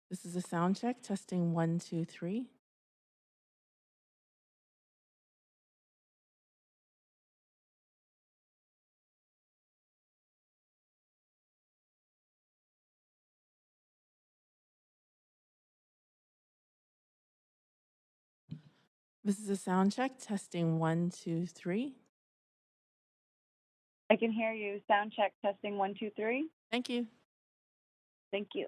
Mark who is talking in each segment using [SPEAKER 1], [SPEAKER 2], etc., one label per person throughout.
[SPEAKER 1] This is a sound check, testing 1, 2, 3. This is a sound check, testing 1, 2, 3.
[SPEAKER 2] I can hear you. Sound check, testing 1, 2, 3.
[SPEAKER 1] Thank you.
[SPEAKER 2] Thank you.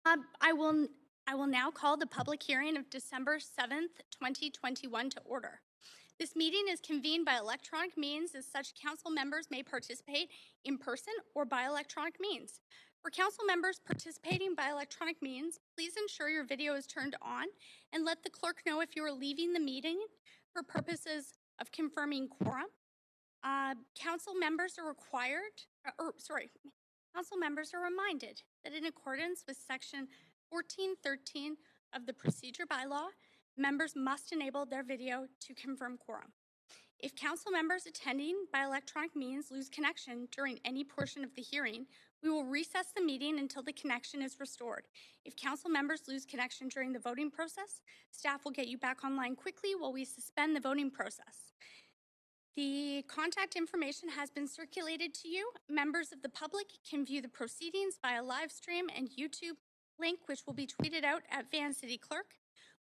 [SPEAKER 3] I will now call the public hearing of December 7th, 2021 to order. This meeting is convened by electronic means, as such council members may participate in person or by electronic means. For council members participating by electronic means, please ensure your video is turned on and let the clerk know if you are leaving the meeting for purposes of confirming quorum. Council members are reminded that in accordance with Section 1413 of the Procedure Bylaw, members must enable their video to confirm quorum. If council members attending by electronic means lose connection during any portion of the hearing, we will recess the meeting until the connection is restored. If council members lose connection during the voting process, staff will get you back online quickly while we suspend the voting process. The contact information has been circulated to you. Members of the public can view the proceedings via live stream and YouTube link, which will be tweeted out at Van City Clerk.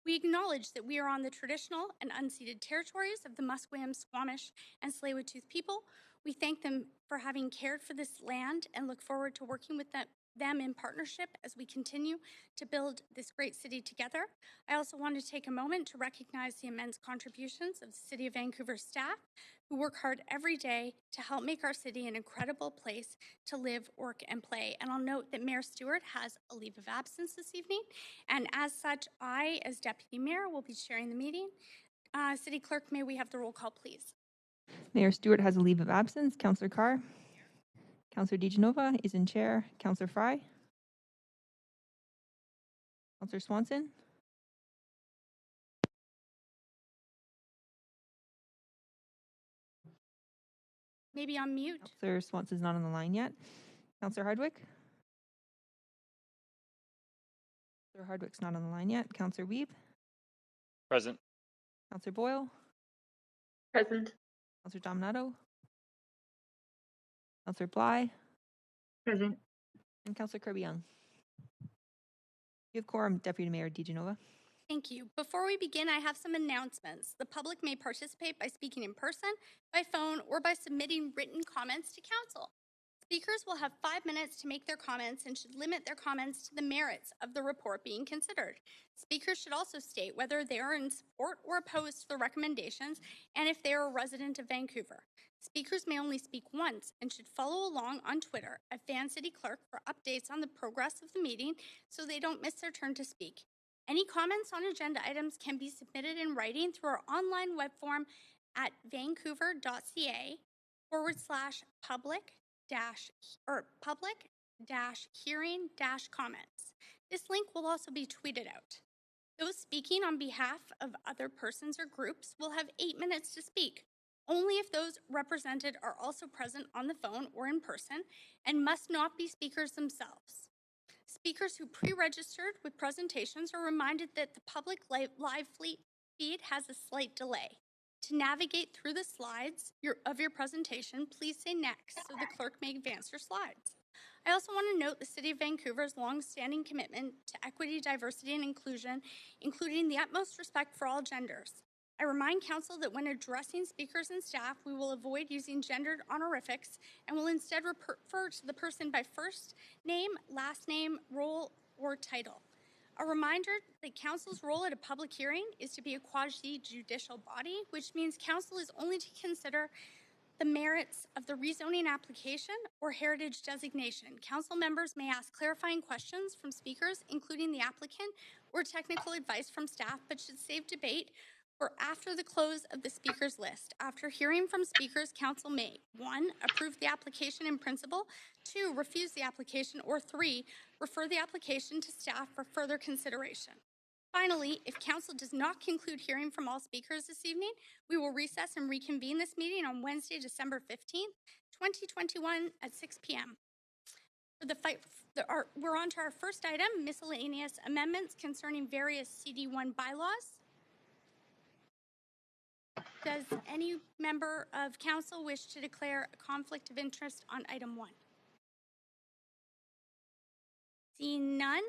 [SPEAKER 3] We acknowledge that we are on the traditional and unceded territories of the Musqueam, Squamish, and Tsleil-Waututh people. We thank them for having cared for this land and look forward to working with them in partnership as we continue to build this great city together. I also want to take a moment to recognize the immense contributions of the City of Vancouver staff who work hard every day to help make our city an incredible place to live, work, and play. And I'll note that Mayor Stewart has a leave of absence this evening, and as such, I, as Deputy Mayor, will be chairing the meeting. City Clerk, may we have the roll call, please?
[SPEAKER 4] Mayor Stewart has a leave of absence. Councillor Carr. Councillor DiGenova is in chair. Councillor Fry. Councillor Swanson.
[SPEAKER 3] Maybe on mute.
[SPEAKER 4] Councillor Swanson's not on the line yet. Councillor Hardwick. Councillor Hardwick's not on the line yet. Councillor Wiebe.
[SPEAKER 5] Present.
[SPEAKER 4] Councillor Boyle.
[SPEAKER 6] Present.
[SPEAKER 4] Councillor Dominato. Councillor Bly.
[SPEAKER 6] Present.
[SPEAKER 4] And Councillor Kirby-Young. You have quorum, Deputy Mayor DiGenova.
[SPEAKER 3] Thank you. Before we begin, I have some announcements. The public may participate by speaking in person, by phone, or by submitting written comments to council. Speakers will have 5 minutes to make their comments and should limit their comments to the merits of the report being considered. Speakers should also state whether they are in support or opposed to the recommendations and if they are a resident of Vancouver. Speakers may only speak once and should follow along on Twitter at Van City Clerk for updates on the progress of the meeting so they don't miss their turn to speak. Any comments on agenda items can be submitted in writing through our online web form at vancouver.ca/public-hearing-comments. This link will also be tweeted out. Those speaking on behalf of other persons or groups will have 8 minutes to speak, only if those represented are also present on the phone or in person and must not be speakers themselves. Speakers who pre-registered with presentations are reminded that the public live feed has a slight delay. To navigate through the slides of your presentation, please say next so the clerk may advance your slides. I also want to note the City of Vancouver's long-standing commitment to equity, diversity, and inclusion, including the utmost respect for all genders. I remind Council that when addressing speakers and staff, we will avoid using gendered honorifics and will instead refer to the person by first name, last name, role, or title. A reminder that Council's role at a public hearing is to be a quasi-judicial body, which means Council is only to consider the merits of the rezoning application or heritage designation. Council members may ask clarifying questions from speakers, including the applicant, or technical advice from staff, but should save debate for after the close of the speakers list. After hearing from speakers, Council may 1. Approve the application in principle, 2. Refuse the application, or 3. Refer the application to staff for further consideration. Finally, if Council does not conclude hearing from all speakers this evening, we will recess and reconvene this meeting on Wednesday, December 15th, 2021 at 6 p.m. We're on to our first item, miscellaneous amendments concerning various CD1 bylaws. Does any member of Council wish to declare a conflict of interest on item 1? Seeing none,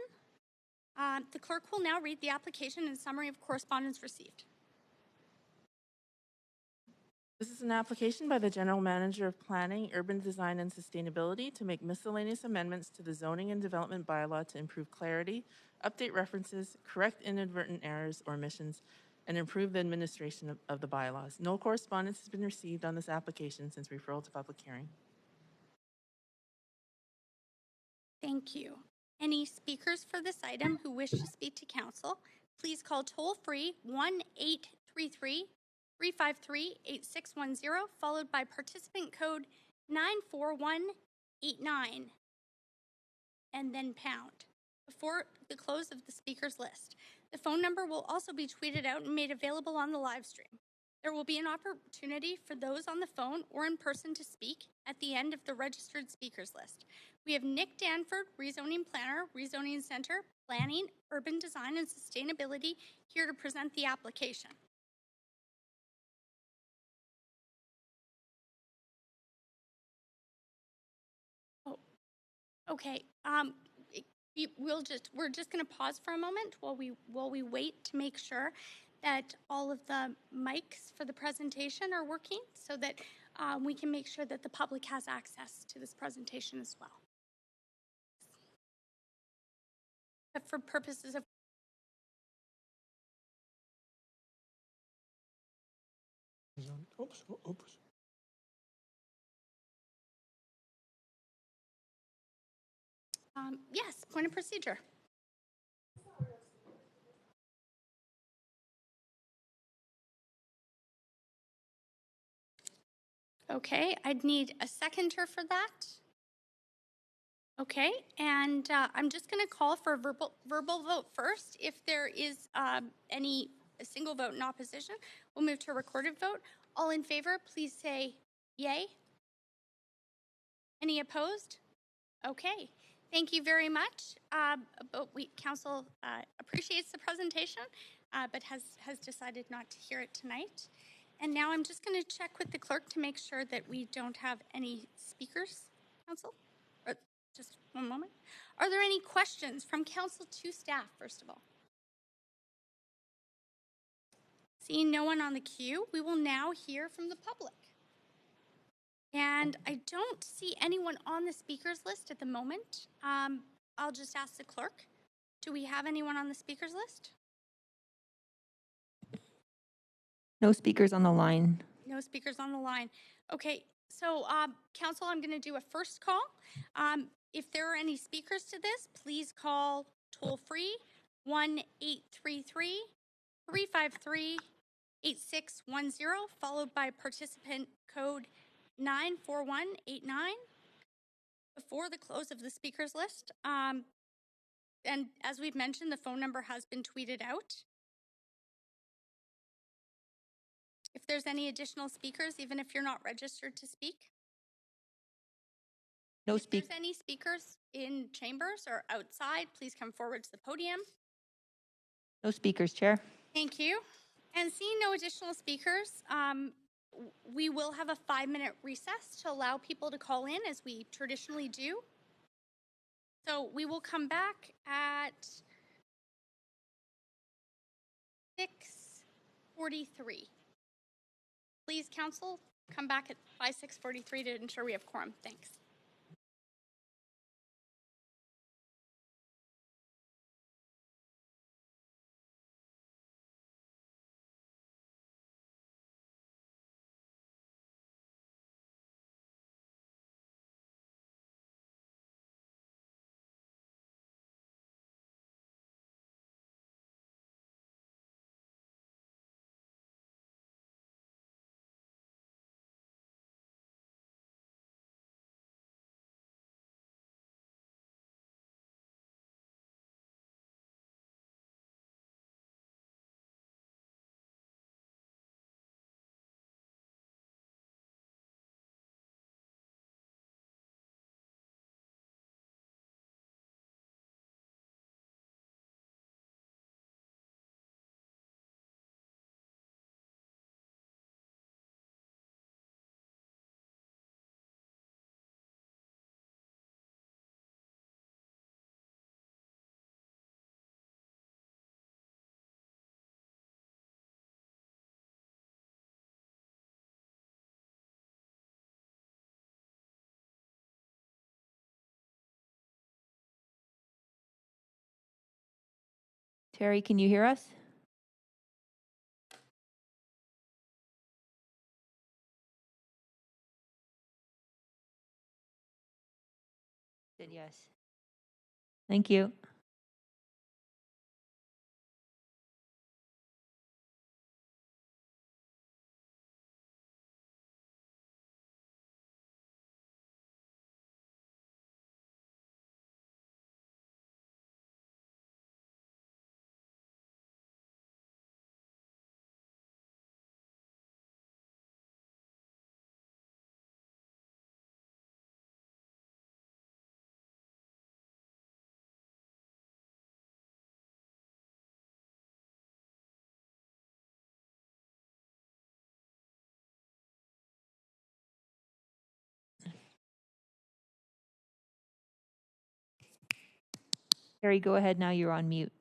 [SPEAKER 3] the clerk will now read the application and summary of correspondence received.
[SPEAKER 1] This is an application by the General Manager of Planning, Urban Design, and Sustainability to make miscellaneous amendments to the zoning and development bylaw to improve clarity, update references, correct inadvertent errors or omissions, and improve the administration of the bylaws. No correspondence has been received on this application since referral to public hearing.
[SPEAKER 3] Thank you. Any speakers for this item who wish to speak to council, please call toll-free 1-833-353-8610, followed by participant code 94189, and then pound, before the close of the speakers list. The phone number will also be tweeted out and made available on the live stream. There will be an opportunity for those on the phone or in person to speak at the end of the registered speakers list. We have Nick Danford, Rezoning Planner, Rezoning Center, Planning, Urban Design, and Sustainability, here to present the application. Oh, okay. We're just going to pause for a moment while we wait to make sure that all of the mics for the presentation are working, so that we can make sure that the public has access to this presentation as well. But for purposes of yes, point of procedure. Okay, I'd need a seconder for that. Okay, and I'm just going to call for a verbal vote first. If there is a single vote in opposition, we'll move to a recorded vote. All in favor, please say yay. Any opposed? Okay, thank you very much. Council appreciates the presentation, but has decided not to hear it tonight. And now I'm just going to check with the clerk to make sure that we don't have any speakers, Council. Just one moment. Are there any questions from council to staff, first of all? Seeing no one on the queue, we will now hear from the public. And I don't see anyone on the speakers list at the moment. I'll just ask the clerk. Do we have anyone on the speakers list?
[SPEAKER 4] No speakers on the line.
[SPEAKER 3] No speakers on the line. Okay, so council, I'm going to do a first call. If there are any speakers to this, please call toll-free 1-833-353-8610, followed by participant code 94189 before the close of the speakers list. And as we've mentioned, the phone number has been tweeted out. If there's any additional speakers, even if you're not registered to speak.
[SPEAKER 4] No
[SPEAKER 3] If there's any speakers in chambers or outside, please come forward to the podium.
[SPEAKER 4] No speakers, Chair.
[SPEAKER 3] Thank you. And seeing no additional speakers, we will have a 5-minute recess to allow people to call in, as we traditionally do. So we will come back at 6:43. Please, council, come back by 6:43 to ensure we have quorum. Thanks.
[SPEAKER 4] Terry, can you hear us? Said yes. Thank you. Terry, go ahead now. You're on mute.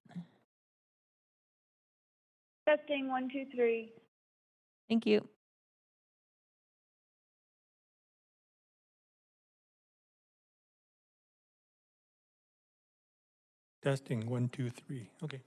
[SPEAKER 2] Testing 1, 2, 3.
[SPEAKER 4] Thank you.
[SPEAKER 7] Testing 1, 2, 3. Okay.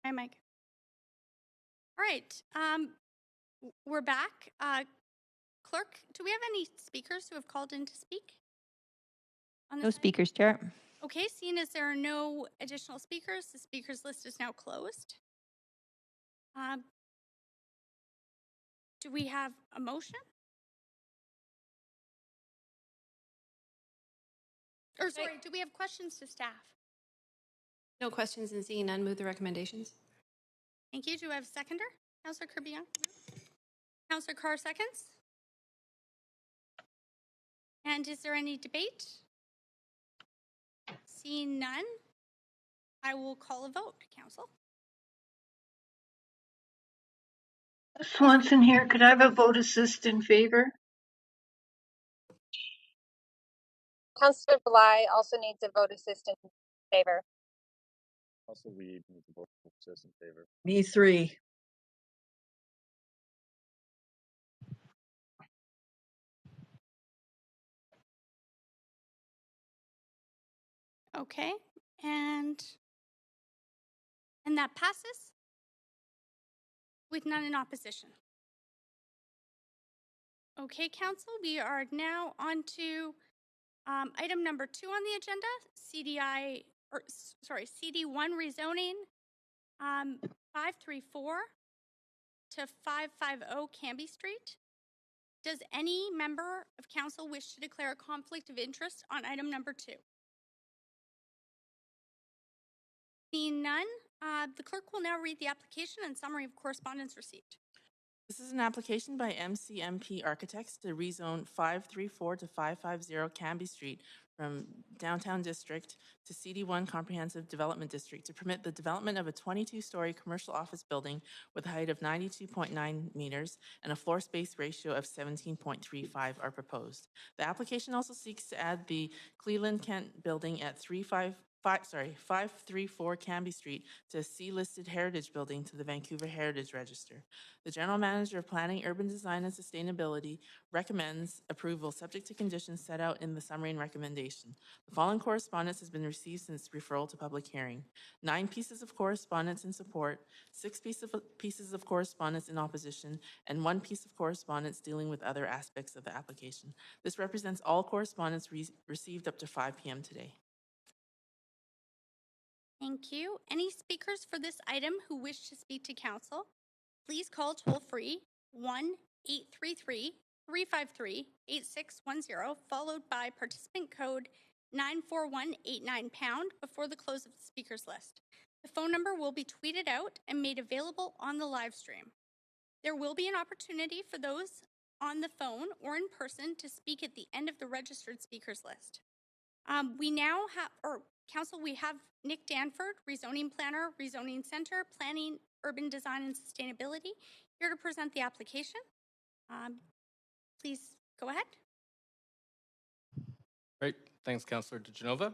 [SPEAKER 3] Hi, Mike. All right, we're back. Clerk, do we have any speakers who have called in to speak? On
[SPEAKER 4] No
[SPEAKER 3] this item?
[SPEAKER 4] speakers, Chair.
[SPEAKER 3] Okay, seeing as there are no additional speakers, the speakers list is now closed. Do we have a motion? Or sorry, do we have questions to staff?
[SPEAKER 8] No questions, and seeing none, move the recommendations.
[SPEAKER 3] Thank you. Do I have a seconder? Councillor Kirby-Young? Councillor Carr seconds. And is there any debate? Seeing none, I will call a vote. Council?
[SPEAKER 6] Swanson here. Could I have a vote assist in favor?
[SPEAKER 9] Councillor Bly also needs a vote assist in favor.
[SPEAKER 5] Also, we need to vote in favor.
[SPEAKER 10] Me three.
[SPEAKER 3] Okay. And that passes with none in opposition. Okay, Council, we are now on to item number 2 on the agenda, CD1 rezoning 534 to 550 Cambie Street. Does any member of council wish to declare a conflict of interest on item number 2? Seeing none, the clerk will now read the application and summary of correspondence received.
[SPEAKER 1] This is an application by MCMP Architects to rezone 534 to 550 Cambie Street from Downtown District to CD1 Comprehensive Development District to permit the development of a 22-story commercial office building with a height of 92.9 meters and a floor space ratio of 17.35 are proposed. The application also seeks to add the Cleveland Kent building at 534 Cambie Street to a C-listed heritage building to the Vancouver Heritage Register. The General Manager of Planning, Urban Design and Sustainability recommends approval subject to conditions set out in the summary and recommendation. The following correspondence has been received since referral to public hearing. 9 pieces of correspondence in support, 6 pieces of correspondence in opposition, and 1 piece of correspondence dealing with other aspects of the application. This represents all correspondence received up to 5 p.m. today.
[SPEAKER 3] Thank you. Any speakers for this item who wish to speak to council, please call toll-free 1-833-353-8610, followed by participant code 94189# before the close of the speakers list. The phone number will be tweeted out and made available on the live stream. There will be an opportunity for those on the phone or in person to speak at the end of the registered speakers list. We now have, Council, we have Nick Danford, Rezoning Planner, Rezoning Center, Planning, Urban Design and Sustainability, here to present the application. Please go ahead.
[SPEAKER 11] Great. Thanks, Councillor DeGenova.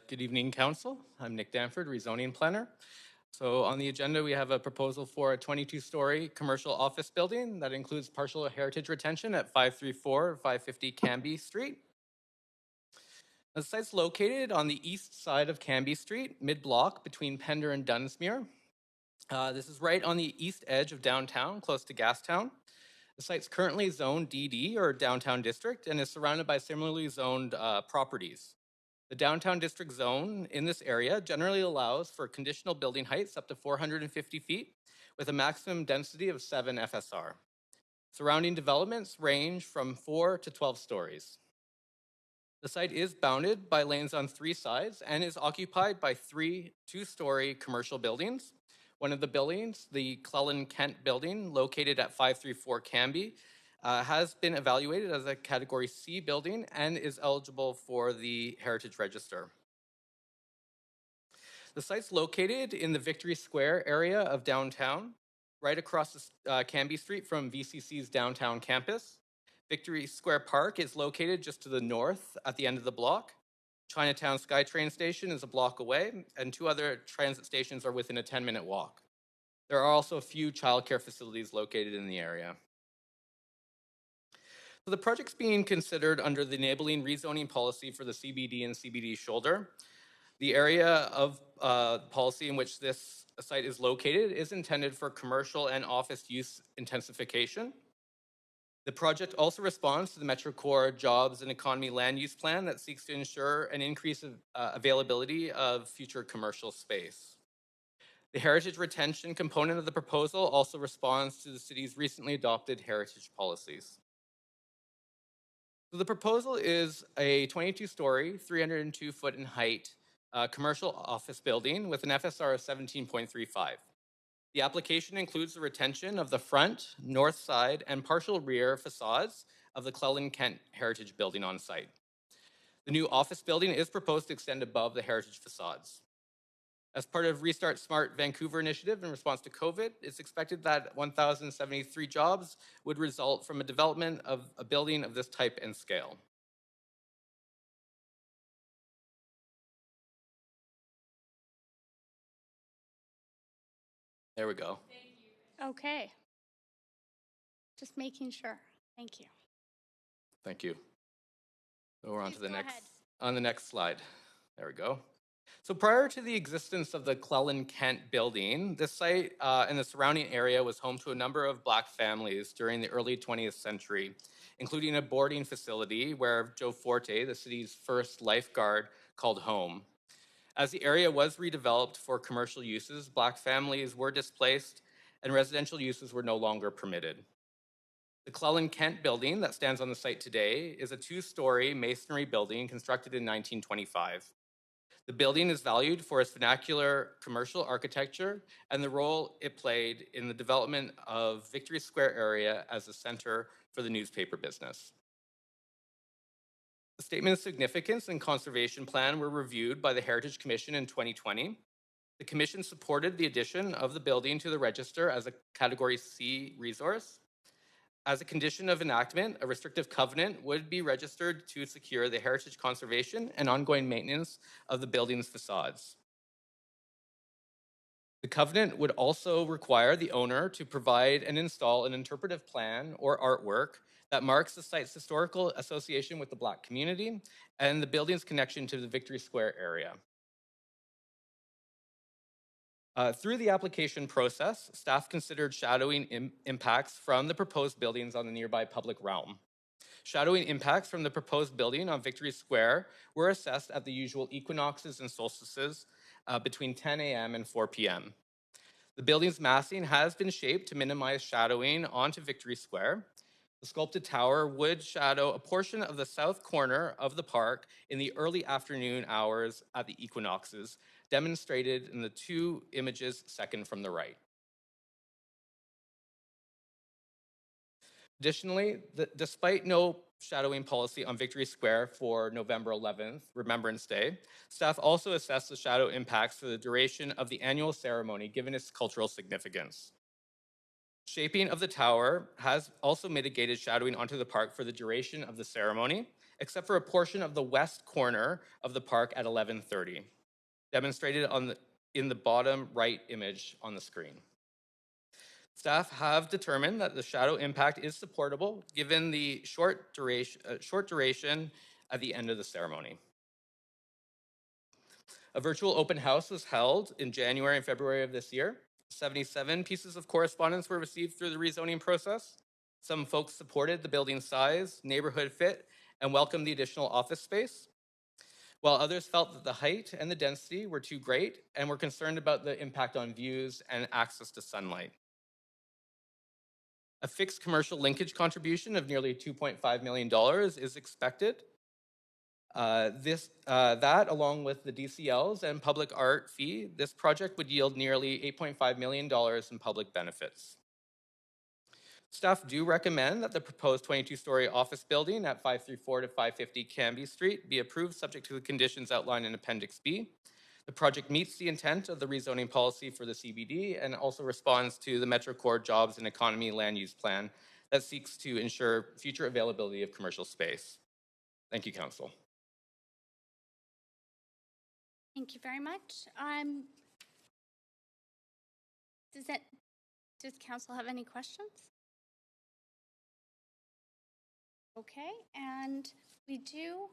[SPEAKER 11] Good evening, Council. I'm Nick Danford, Rezoning Planner. So on the agenda, we have a proposal for a 22-story commercial office building that includes partial heritage retention at 534 550 Cambie Street. The site's located on the east side of Cambie Street, mid-block between Pender and Dunsmuir. This is right on the east edge of downtown, close to Gastown. The site's currently zoned DD, or Downtown District, and is surrounded by similarly zoned properties. The Downtown District zone in this area generally allows for conditional building heights up to 450 feet, with a maximum density of 7 FSR. Surrounding developments range from 4 to 12 stories. The site is bounded by lanes on 3 sides and is occupied by 3 two-story commercial buildings. One of the buildings, the Cleveland Kent building, located at 534 Cambie, has been evaluated as a Category C building and is eligible for the Heritage Register. The site's located in the Victory Square area of downtown, right across Cambie Street from VCC's downtown campus. Victory Square Park is located just to the north at the end of the block. Chinatown SkyTrain station is a block away, and 2 other transit stations are within a 10-minute walk. There are also a few childcare facilities located in the area. So the project's being considered under the enabling rezoning policy for the CBD and CBD shoulder. The area of policy in which this site is located is intended for commercial and office use intensification. The project also responds to the MetroCore Jobs and Economy Land Use Plan that seeks to ensure an increase of availability of future commercial space. The heritage retention component of the proposal also responds to the city's recently adopted heritage policies. So the proposal is a 22-story, 302-foot in height commercial office building with an FSR of 17.35. The application includes the retention of the front, north side, and partial rear facades of the Cleland Kent Heritage Building on site. The new office building is proposed to extend above the heritage facades. As part of Restart Smart Vancouver initiative in response to COVID, it's expected that 1,073 jobs would result from a development of a building of this type and scale. There we go.
[SPEAKER 3] Okay. Just making sure. Thank you.
[SPEAKER 11] Thank you. So we're on to the
[SPEAKER 3] Please go
[SPEAKER 11] next,
[SPEAKER 3] ahead.
[SPEAKER 11] on the next slide. There we go. So prior to the existence of the Cleland Kent building, this site and the surrounding area was home to a number of Black families during the early 20th century, including a boarding facility where Joe Forte, the city's first lifeguard, called home. As the area was redeveloped for commercial uses, Black families were displaced and residential uses were no longer permitted. The Cleland Kent building that stands on the site today is a 2-story masonry building constructed in 1925. The building is valued for its vernacular commercial architecture and the role it played in the development of Victory Square area as a center for the newspaper business. The Statement of Significance and Conservation Plan were reviewed by the Heritage Commission in 2020. The Commission supported the addition of the building to the register as a Category C resource. As a condition of enactment, a restrictive covenant would be registered to secure the heritage conservation and ongoing maintenance of the building's facades. The covenant would also require the owner to provide and install an interpretive plan or artwork that marks the site's historical association with the Black community and the building's connection to the Victory Square area. Through the application process, staff considered shadowing impacts from the proposed buildings on the nearby public realm. Shadowing impacts from the proposed building on Victory Square were assessed at the usual equinoxes and solstices between 10 a.m. and 4 p.m. The building's massing has been shaped to minimize shadowing onto Victory Square. The sculpted tower would shadow a portion of the south corner of the park in the early afternoon hours at the equinoxes, demonstrated in the 2 images second from the right. Additionally, despite no shadowing policy on Victory Square for November 11th, Remembrance Day, staff also assessed the shadow impacts for the duration of the annual ceremony, given its cultural significance. Shaping of the tower has also mitigated shadowing onto the park for the duration of the ceremony, except for a portion of the west corner of the park at 11:30, demonstrated in the bottom right image on the screen. Staff have determined that the shadow impact is supportable given the short duration at the end of the ceremony. A virtual open house was held in January and February of this year. 77 pieces of correspondence were received through the rezoning process. Some folks supported the building size, neighborhood fit, and welcomed the additional office space, while others felt that the height and the density were too great and were concerned about the impact on views and access to sunlight. A fixed commercial linkage contribution of nearly $2.5 million is expected. That, along with the DCLs and public art fee, this project would yield nearly $8.5 million in public benefits. Staff do recommend that the proposed 22-story office building at 534 to 550 Canby Street be approved subject to the conditions outlined in Appendix B. The project meets the intent of the rezoning policy for the CBD and also responds to the Metro Core Jobs and Economy Land Use Plan that seeks to ensure future availability of commercial space. Thank you, Council.
[SPEAKER 3] Thank you very much. Does council have any questions? Okay, and we do,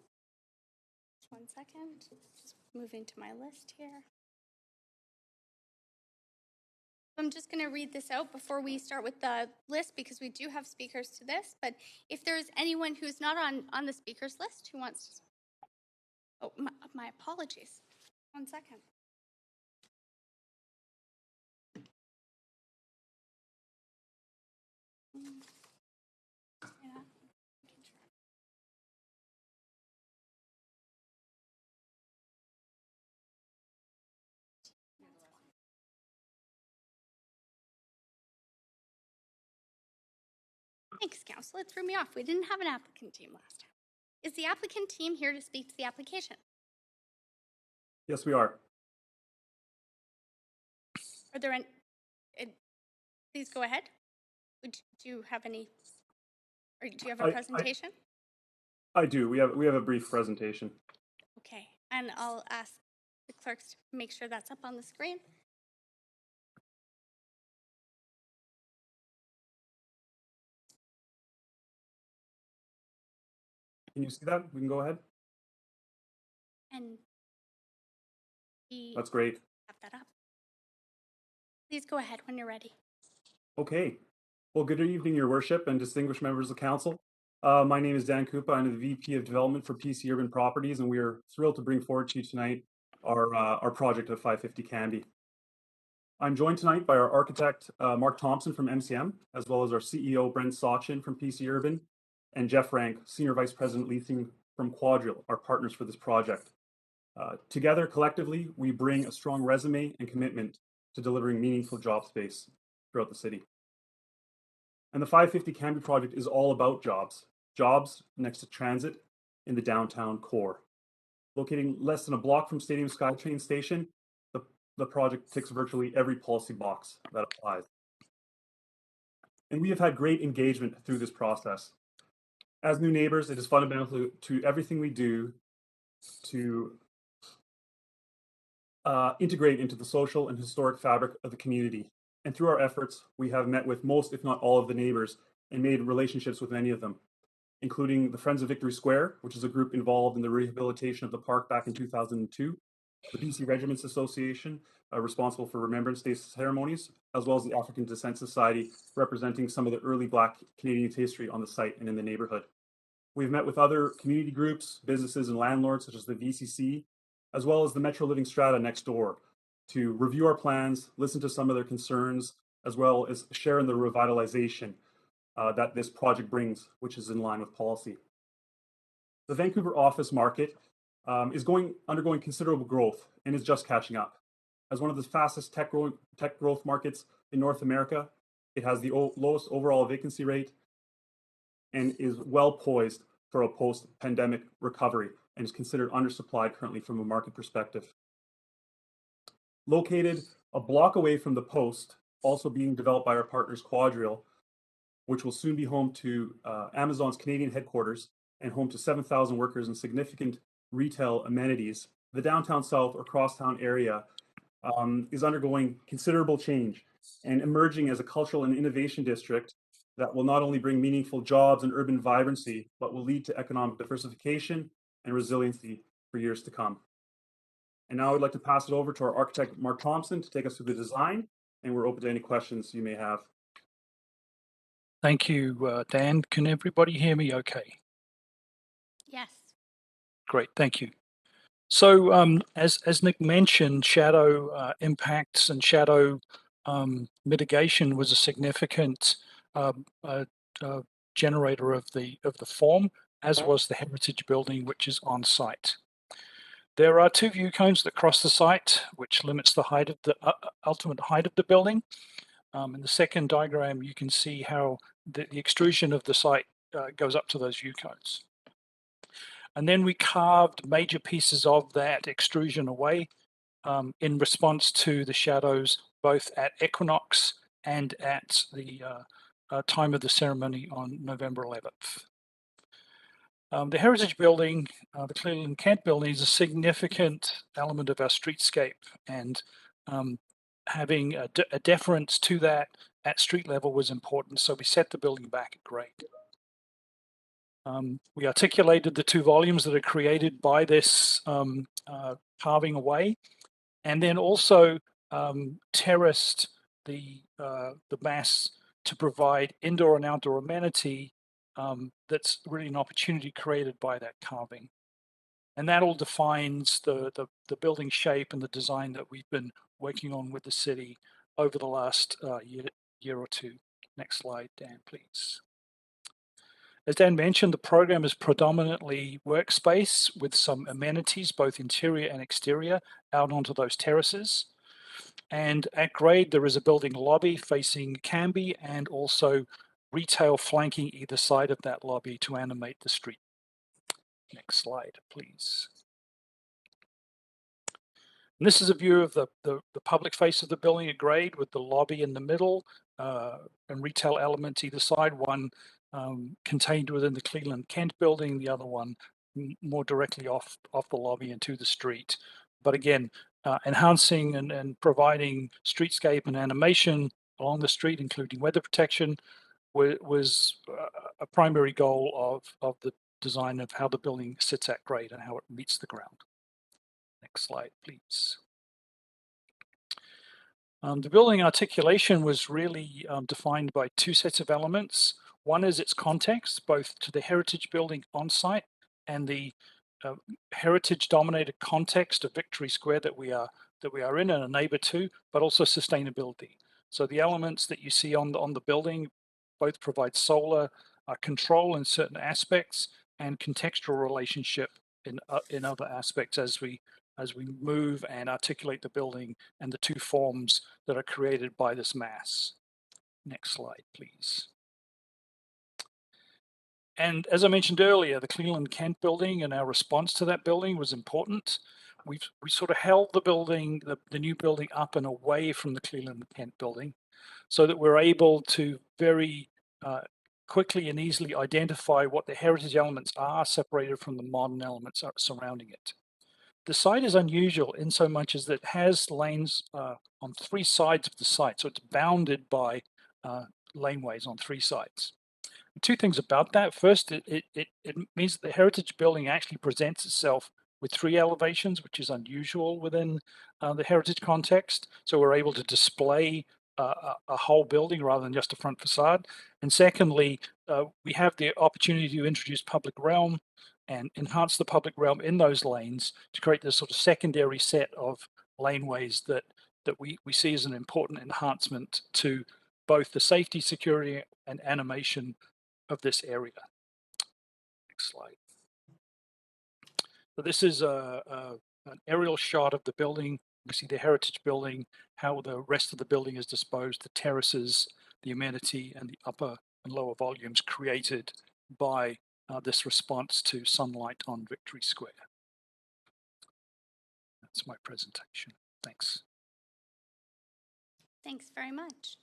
[SPEAKER 3] just 1 second, just moving to my list here. I'm just going to read this out before we start with the list because we do have speakers to this, but if there's anyone who's not on the speakers list who wants, oh, my apologies. 1 second. Yeah. Thanks, Council. It threw me off. We didn't have an applicant team last time. Is the applicant team here to speak to the application?
[SPEAKER 5] Yes, we are.
[SPEAKER 3] Are there any? Please go ahead. Do you have any? Or do you have a presentation?
[SPEAKER 5] I do. We have a brief presentation.
[SPEAKER 3] Okay, and I'll ask the clerks to make sure that's up on the screen.
[SPEAKER 5] Can you see that? We can go ahead.
[SPEAKER 3] And
[SPEAKER 5] That's great.
[SPEAKER 3] have that up. Please go ahead when you're ready.
[SPEAKER 5] Okay. Well, good evening, Your Worship and distinguished members of council. My name is Dan Koopa. I'm the VP of Development for PC Urban Properties, and we are thrilled to bring forward to you tonight our project at 550 Canby. I'm joined tonight by our architect, Mark Thompson from MCM, as well as our CEO, Brent Sachin from PC Urban, and Jeff Rank, Senior Vice President Leasing from Quadrille, our partners for this project. Together, collectively, we bring a strong resume and commitment to delivering meaningful job space throughout the city. And the 550 Canby project is all about jobs. Jobs next to transit in the downtown core. Locating less than a block from Stadium SkyTrain station, the project ticks virtually every policy box that applies. And we have had great engagement through this process. As new neighbors, it is fundamental to everything we do to integrate into the social and historic fabric of the community. And through our efforts, we have met with most, if not all, of the neighbors and made relationships with many of them, including the Friends of Victory Square, which is a group involved in the rehabilitation of the park back in 2002, the BC Regiments Association, responsible for Remembrance Day ceremonies, as well as the African Descent Society, representing some of the early Black Canadian history on the site and in the neighborhood. We've met with other community groups, businesses, and landlords, such as the VCC, as well as the Metro Living Strata next door, to review our plans, listen to some of their concerns, as well as share in the revitalization that this project brings, which is in line with policy. The Vancouver office market is undergoing considerable growth and is just catching up. As one of the fastest tech growth markets in North America, it has the lowest overall vacancy rate and is well poised for a post-pandemic recovery and is considered undersupplied currently from a market perspective. Located a block away from the Post, also being developed by our partners Quadrille, which will soon be home to Amazon's Canadian headquarters and home to 7,000 workers and significant retail amenities, the downtown south or crosstown area is undergoing considerable change and emerging as a cultural and innovation district that will not only bring meaningful jobs and urban vibrancy, but will lead to economic diversification and resiliency for years to come. And now I'd like to pass it over to our architect, Mark Thompson, to take us through the design, and we're open to any questions you may have.
[SPEAKER 10] Thank you, Dan. Can everybody hear me okay?
[SPEAKER 3] Yes.
[SPEAKER 10] Great, thank you. So as Nick mentioned, shadow impacts and shadow mitigation was a significant generator of the form, as was the heritage building, which is on site. There are two view cones that cross the site, which limits the height of the ultimate height of the building. In the second diagram, you can see how the extrusion of the site goes up to those view cones. And then we carved major pieces of that extrusion away in response to the shadows, both at equinox and at the time of the ceremony on November 11th. The Heritage Building, the Cleveland Kent Building, is a significant element of our streetscape, and having a deference to that at street level was important, so we set the building back at grade. We articulated the two volumes that are created by this carving away, and then also terraced the mass to provide indoor and outdoor amenity that's really an opportunity created by that carving. And that all defines the building shape and the design that we've been working on with the city over the last year or two. Next slide, Dan, please. As Dan mentioned, the program is predominantly workspace with some amenities, both interior and exterior, out onto those terraces. And at grade, there is a building lobby facing Canby and also retail flanking either side of that lobby to animate the street. Next slide, please. And this is a view of the public face of the building at grade, with the lobby in the middle and retail elements either side, one contained within the Cleland Kent building, the other one more directly off the lobby into the street. But again, enhancing and providing streetscape and animation along the street, including weather protection, was a primary goal of the design of how the building sits at grade and how it meets the ground. Next slide, please. The building articulation was really defined by two sets of elements. One is its context, both to the heritage building on site and the heritage-dominated context of Victory Square that we are in and a neighbor to, but also sustainability. So the elements that you see on the building both provide solar control in certain aspects and contextual relationship in other aspects as we move and articulate the building and the two forms that are created by this mass. Next slide, please. And as I mentioned earlier, the Cleland Kent building and our response to that building was important. We sort of held the building, the new building, up and away from the Cleland Kent building, so that we're able to very quickly and easily identify what the heritage elements are, separated from the modern elements surrounding it. The site is unusual in so much as that it has lanes on three sides of the site, so it's bounded by laneways on three sides. Two things about that. First, it means that the heritage building actually presents itself with three elevations, which is unusual within the heritage context. So we're able to display a whole building rather than just a front facade. And secondly, we have the opportunity to introduce public realm and enhance the public realm in those lanes to create this sort of secondary set of laneways that we see as an important enhancement to both the safety, security, and animation of this area. Next slide. So this is an aerial shot of the building. We see the heritage building, how the rest of the building is disposed, the terraces, the amenity, and the upper and lower volumes created by this response to sunlight on Victory Square. That's my presentation. Thanks.
[SPEAKER 3] Thanks very much.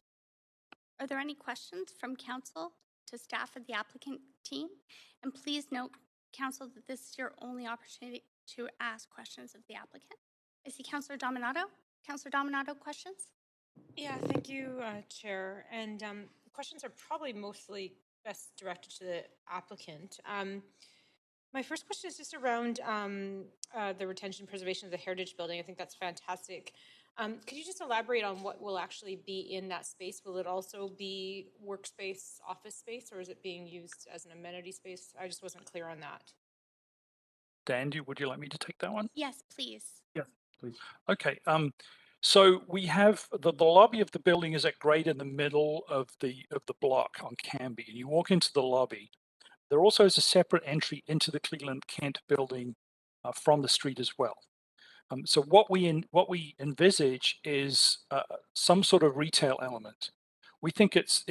[SPEAKER 3] Are there any questions from council to staff of the applicant team? And please note, council, that this is your only opportunity to ask questions of the applicant. I see Councillor Dominato. Councillor Dominato, questions?
[SPEAKER 12] Yeah, thank you, Chair. And the questions are probably mostly best directed to the applicant. My first question is just around the retention preservation of the heritage building. I think that's fantastic. Could you just elaborate on what will actually be in that space? Will it also be workspace, office space, or is it being used as an amenity space? I just wasn't clear on that.
[SPEAKER 10] Dan, would you like me to take that one?
[SPEAKER 3] Yes, please.
[SPEAKER 5] Yeah, please.
[SPEAKER 10] Okay. So we have the lobby of the building is at grade in the middle of the block on Canby, and you walk into the lobby. There also is a separate entry into the Cleland Kent building from the street as well. So what we envisage is some sort of retail element. We think it's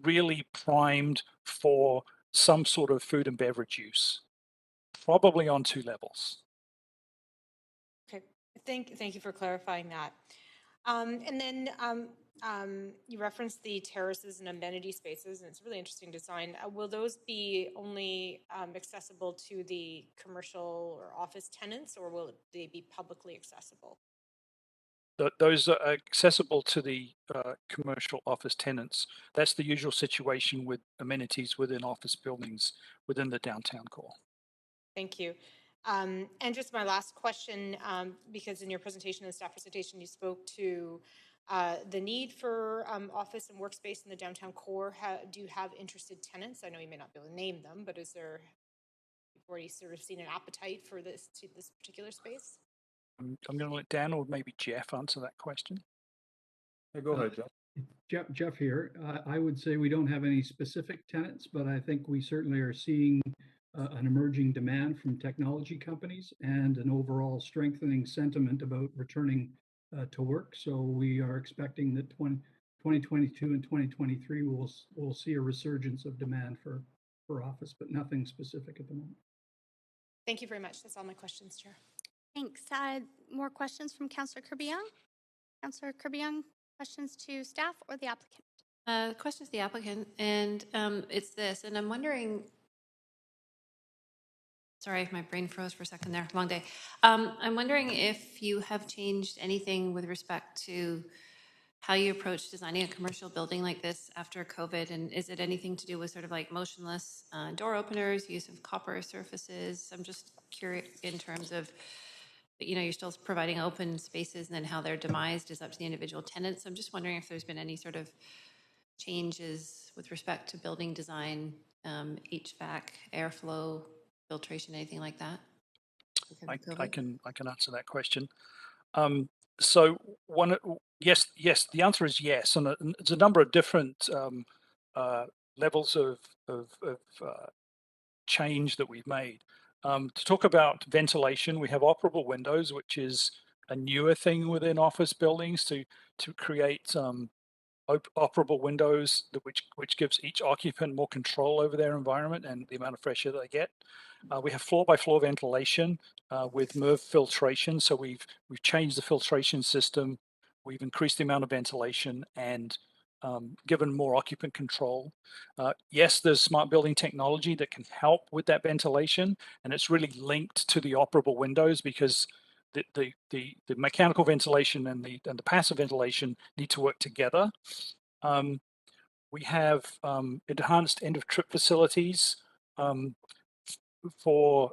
[SPEAKER 10] really primed for some sort of food and beverage use, probably on two levels.
[SPEAKER 12] Okay, thank you for clarifying that. And then you referenced the terraces and amenity spaces, and it's a really interesting design. Will those be only accessible to the commercial or office tenants, or will they be publicly accessible?
[SPEAKER 10] Those are accessible to the commercial office tenants. That's the usual situation with amenities within office buildings within the downtown core.
[SPEAKER 12] Thank you. And just my last question, because in your presentation and staff presentation, you spoke to the need for office and workspace in the downtown core. Do you have interested tenants? I know you may not be able to name them, but is there, you've already sort of seen an appetite for this particular space?
[SPEAKER 10] I'm going to let Dan or maybe Jeff answer that question.
[SPEAKER 5] Yeah, go ahead, Jeff.
[SPEAKER 13] Jeff here. I would say we don't have any specific tenants, but I think we certainly are seeing an emerging demand from technology companies and an overall strengthening sentiment about returning to work. So we are expecting that 2022 and 2023, we'll see a resurgence of demand for office, but nothing specific at the moment.
[SPEAKER 12] Thank you very much. That's all my questions, Chair.
[SPEAKER 3] Thanks. More questions from Councillor Kirby-Young? Councillor Kirby-Young, questions to staff or the applicant?
[SPEAKER 8] Question to the applicant, and it's this, and I'm wondering, sorry, my brain froze for a second there, long day. I'm wondering if you have changed anything with respect to how you approach designing a commercial building like this after COVID, and is it anything to do with sort of like motionless door openers, use of copper surfaces? I'm just curious in terms of, you know, you're still providing open spaces, and then how they're demised is up to the individual tenants. I'm just wondering if there's been any sort of changes with respect to building design, HVAC, airflow, filtration, anything like that?
[SPEAKER 10] I can answer that question. So yes, the answer is yes, and there's a number of different levels of change that we've made. To talk about ventilation, we have operable windows, which is a newer thing within office buildings to create operable windows, which gives each occupant more control over their environment and the amount of fresh air that they get. We have floor-by-floor ventilation with MERV filtration. So we've changed the filtration system. We've increased the amount of ventilation and given more occupant control. Yes, there's smart building technology that can help with that ventilation, and it's really linked to the operable windows because the mechanical ventilation and the passive ventilation need to work together. We have enhanced end-of-trip facilities for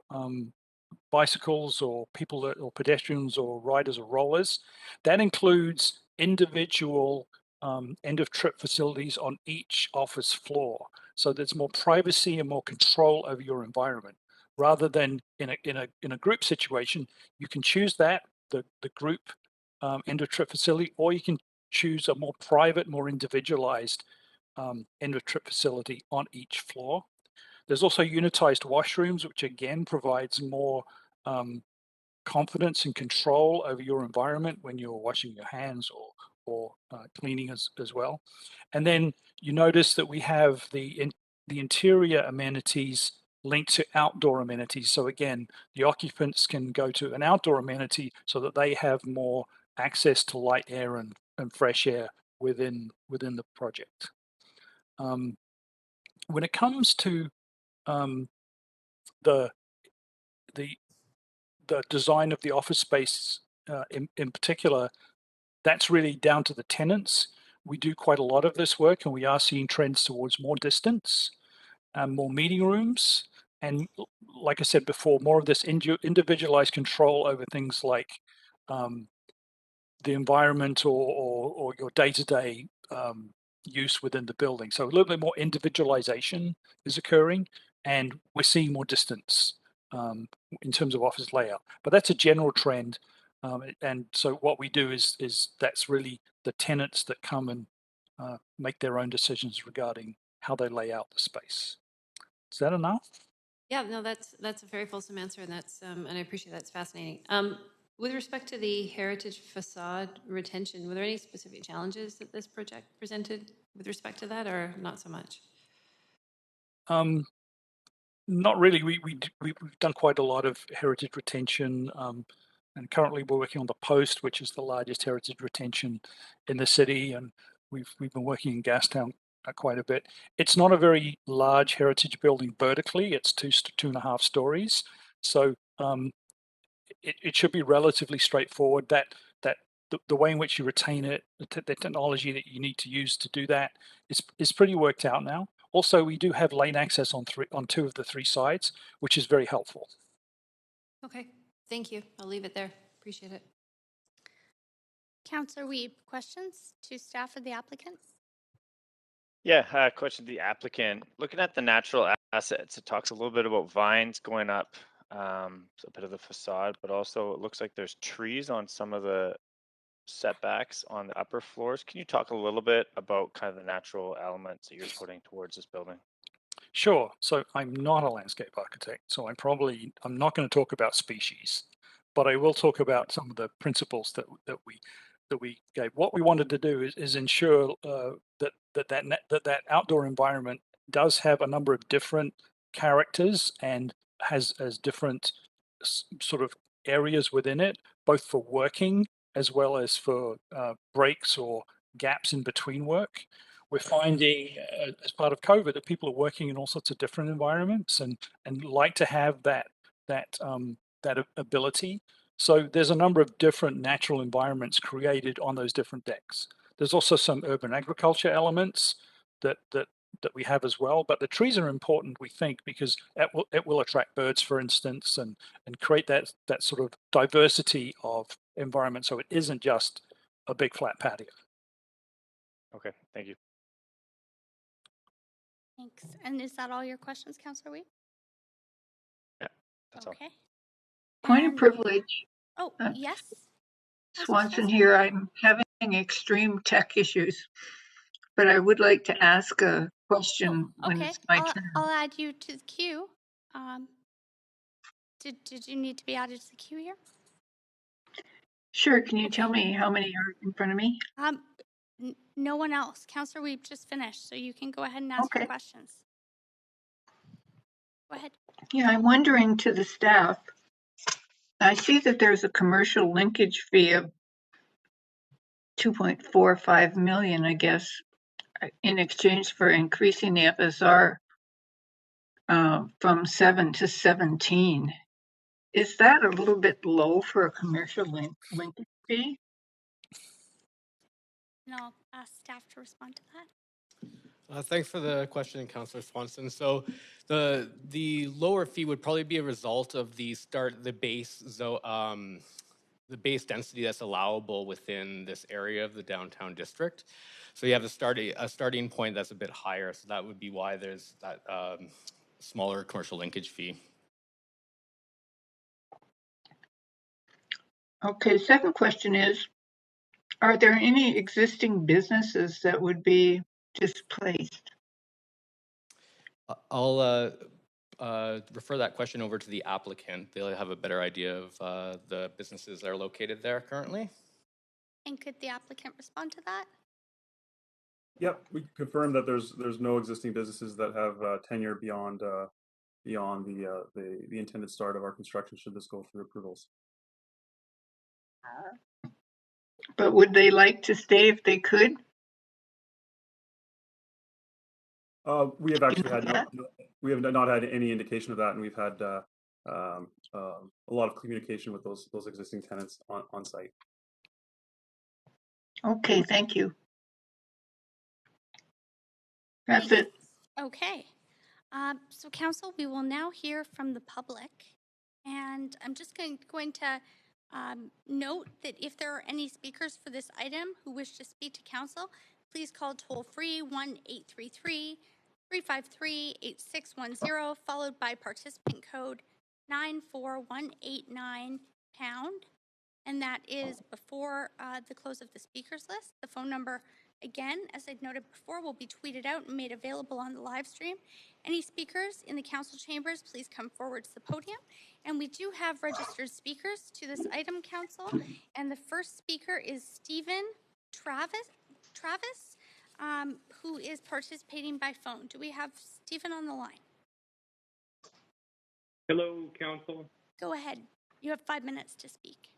[SPEAKER 10] bicycles or people or pedestrians or riders or rollers. That includes individual end-of-trip facilities on each office floor, so there's more privacy and more control over your environment. Rather than in a group situation, you can choose the group end-of-trip facility, or you can choose a more private, more individualized end-of-trip facility on each floor. There's also unitized washrooms, which again provides more confidence and control over your environment when you're washing your hands or cleaning as well. And then you notice that we have the interior amenities linked to outdoor amenities. So again, the occupants can go to an outdoor amenity so that they have more access to light air and fresh air within the project. When it comes to the design of the office space in particular, that's really down to the tenants. We do quite a lot of this work, and we are seeing trends towards more distance, more meeting rooms, and like I said before, more of this individualized control over things like the environment or your day-to-day use within the building. So a little bit more individualization is occurring, and we're seeing more distance in terms of office layout. But that's a general trend. And so what we do is that's really the tenants that come and make their own decisions regarding how they lay out the space. Is that enough?
[SPEAKER 8] Yeah, no, that's a very fulsome answer, and that's and I appreciate that's fascinating. With respect to the heritage facade retention, were there any specific challenges that this project presented with respect to that, or not so much?
[SPEAKER 10] Not really. We've done quite a lot of heritage retention, and currently we're working on the Post, which is the largest heritage retention in the city, and we've been working in Gastown quite a bit. It's not a very large heritage building vertically. It's 2.5 stories, so it should be relatively straightforward. That the way in which you retain it, the technology that you need to use to do that is pretty worked out now. Also, we do have lane access on 2 of the 3 sides, which is very helpful.
[SPEAKER 8] Okay, thank you. I'll leave it there. Appreciate it.
[SPEAKER 3] Councillor Wiebe, questions to staff or the applicants?
[SPEAKER 14] Yeah, question to the applicant. Looking at the natural assets, it talks a little bit about vines going up a bit of the facade, but also it looks like there's trees on some of the setbacks on the upper floors. Can you talk a little bit about kind of the natural elements that you're putting towards this building?
[SPEAKER 10] Sure. So I'm not a landscape architect, so I'm not going to talk about species, but I will talk about some of the principles that we gave. What we wanted to do is ensure that outdoor environment does have a number of different characters and has different sort of areas within it, both for working as well as for breaks or gaps in between work. We're finding as part of COVID that people are working in all sorts of different environments and like to have that ability. So there's a number of different natural environments created on those different decks. There's also some urban agriculture elements that we have as well. But the trees are important, we think, because it will attract birds, for instance, and create that sort of diversity of environment. So it isn't just a big flat patio.
[SPEAKER 14] Okay, thank you.
[SPEAKER 3] Thanks. And is that all your questions, Councillor Weed?
[SPEAKER 14] Yeah, that's all.
[SPEAKER 3] Okay.
[SPEAKER 6] Point of privilege.
[SPEAKER 3] Oh, yes.
[SPEAKER 6] Swanson here. I'm having extreme tech issues, but I would like to ask a question when it's my turn.
[SPEAKER 3] I'll add you to the queue. Did you need to be added to the queue here?
[SPEAKER 6] Sure. Can you tell me how many are in front of me?
[SPEAKER 3] No one else. Councillor, we've just finished, so you can go ahead and ask your questions. Go ahead.
[SPEAKER 6] Yeah, I'm wondering to the staff. I see that there's a commercial linkage fee of 2.45 million, I guess, in exchange for increasing the FSR from 7 to 17. Is that a little bit low for a commercial linkage fee?
[SPEAKER 3] And I'll ask staff to respond to that.
[SPEAKER 11] Thanks for the question, Councillor Swanson. So the lower fee would probably be a result of the base density that's allowable within this area of the downtown district. So you have a starting point that's a bit higher. So that would be why there's that smaller commercial linkage fee.
[SPEAKER 6] Okay, second question is, are there any existing businesses that would be displaced?
[SPEAKER 11] I'll refer that question over to the applicant. They'll have a better idea of the businesses that are located there currently.
[SPEAKER 3] And could the applicant respond to that?
[SPEAKER 5] Yep, we confirm that there's no existing businesses that have tenure beyond the intended start of our construction should this go through approvals.
[SPEAKER 6] But would they like to stay if they could?
[SPEAKER 5] We have actually we have not had any indication of that, and we've had a lot of communication with those existing tenants on site.
[SPEAKER 6] Okay, thank you. That's it.
[SPEAKER 3] Okay. So council, we will now hear from the public. And I'm just going to note that if there are any speakers for this item who wish to speak to council, please call toll-free 1-833-353-8610, followed by participant code 94189#. And that is before the close of the speakers list. The phone number, again, as I noted before, will be tweeted out and made available on the live stream. Any speakers in the council chambers, please come forward to the podium. And we do have registered speakers to this item, council. And the first speaker is Stephen Travis, who is participating by phone. Do we have Stephen on the line?
[SPEAKER 15] Hello, council.
[SPEAKER 3] Go ahead. You have 5 minutes to speak.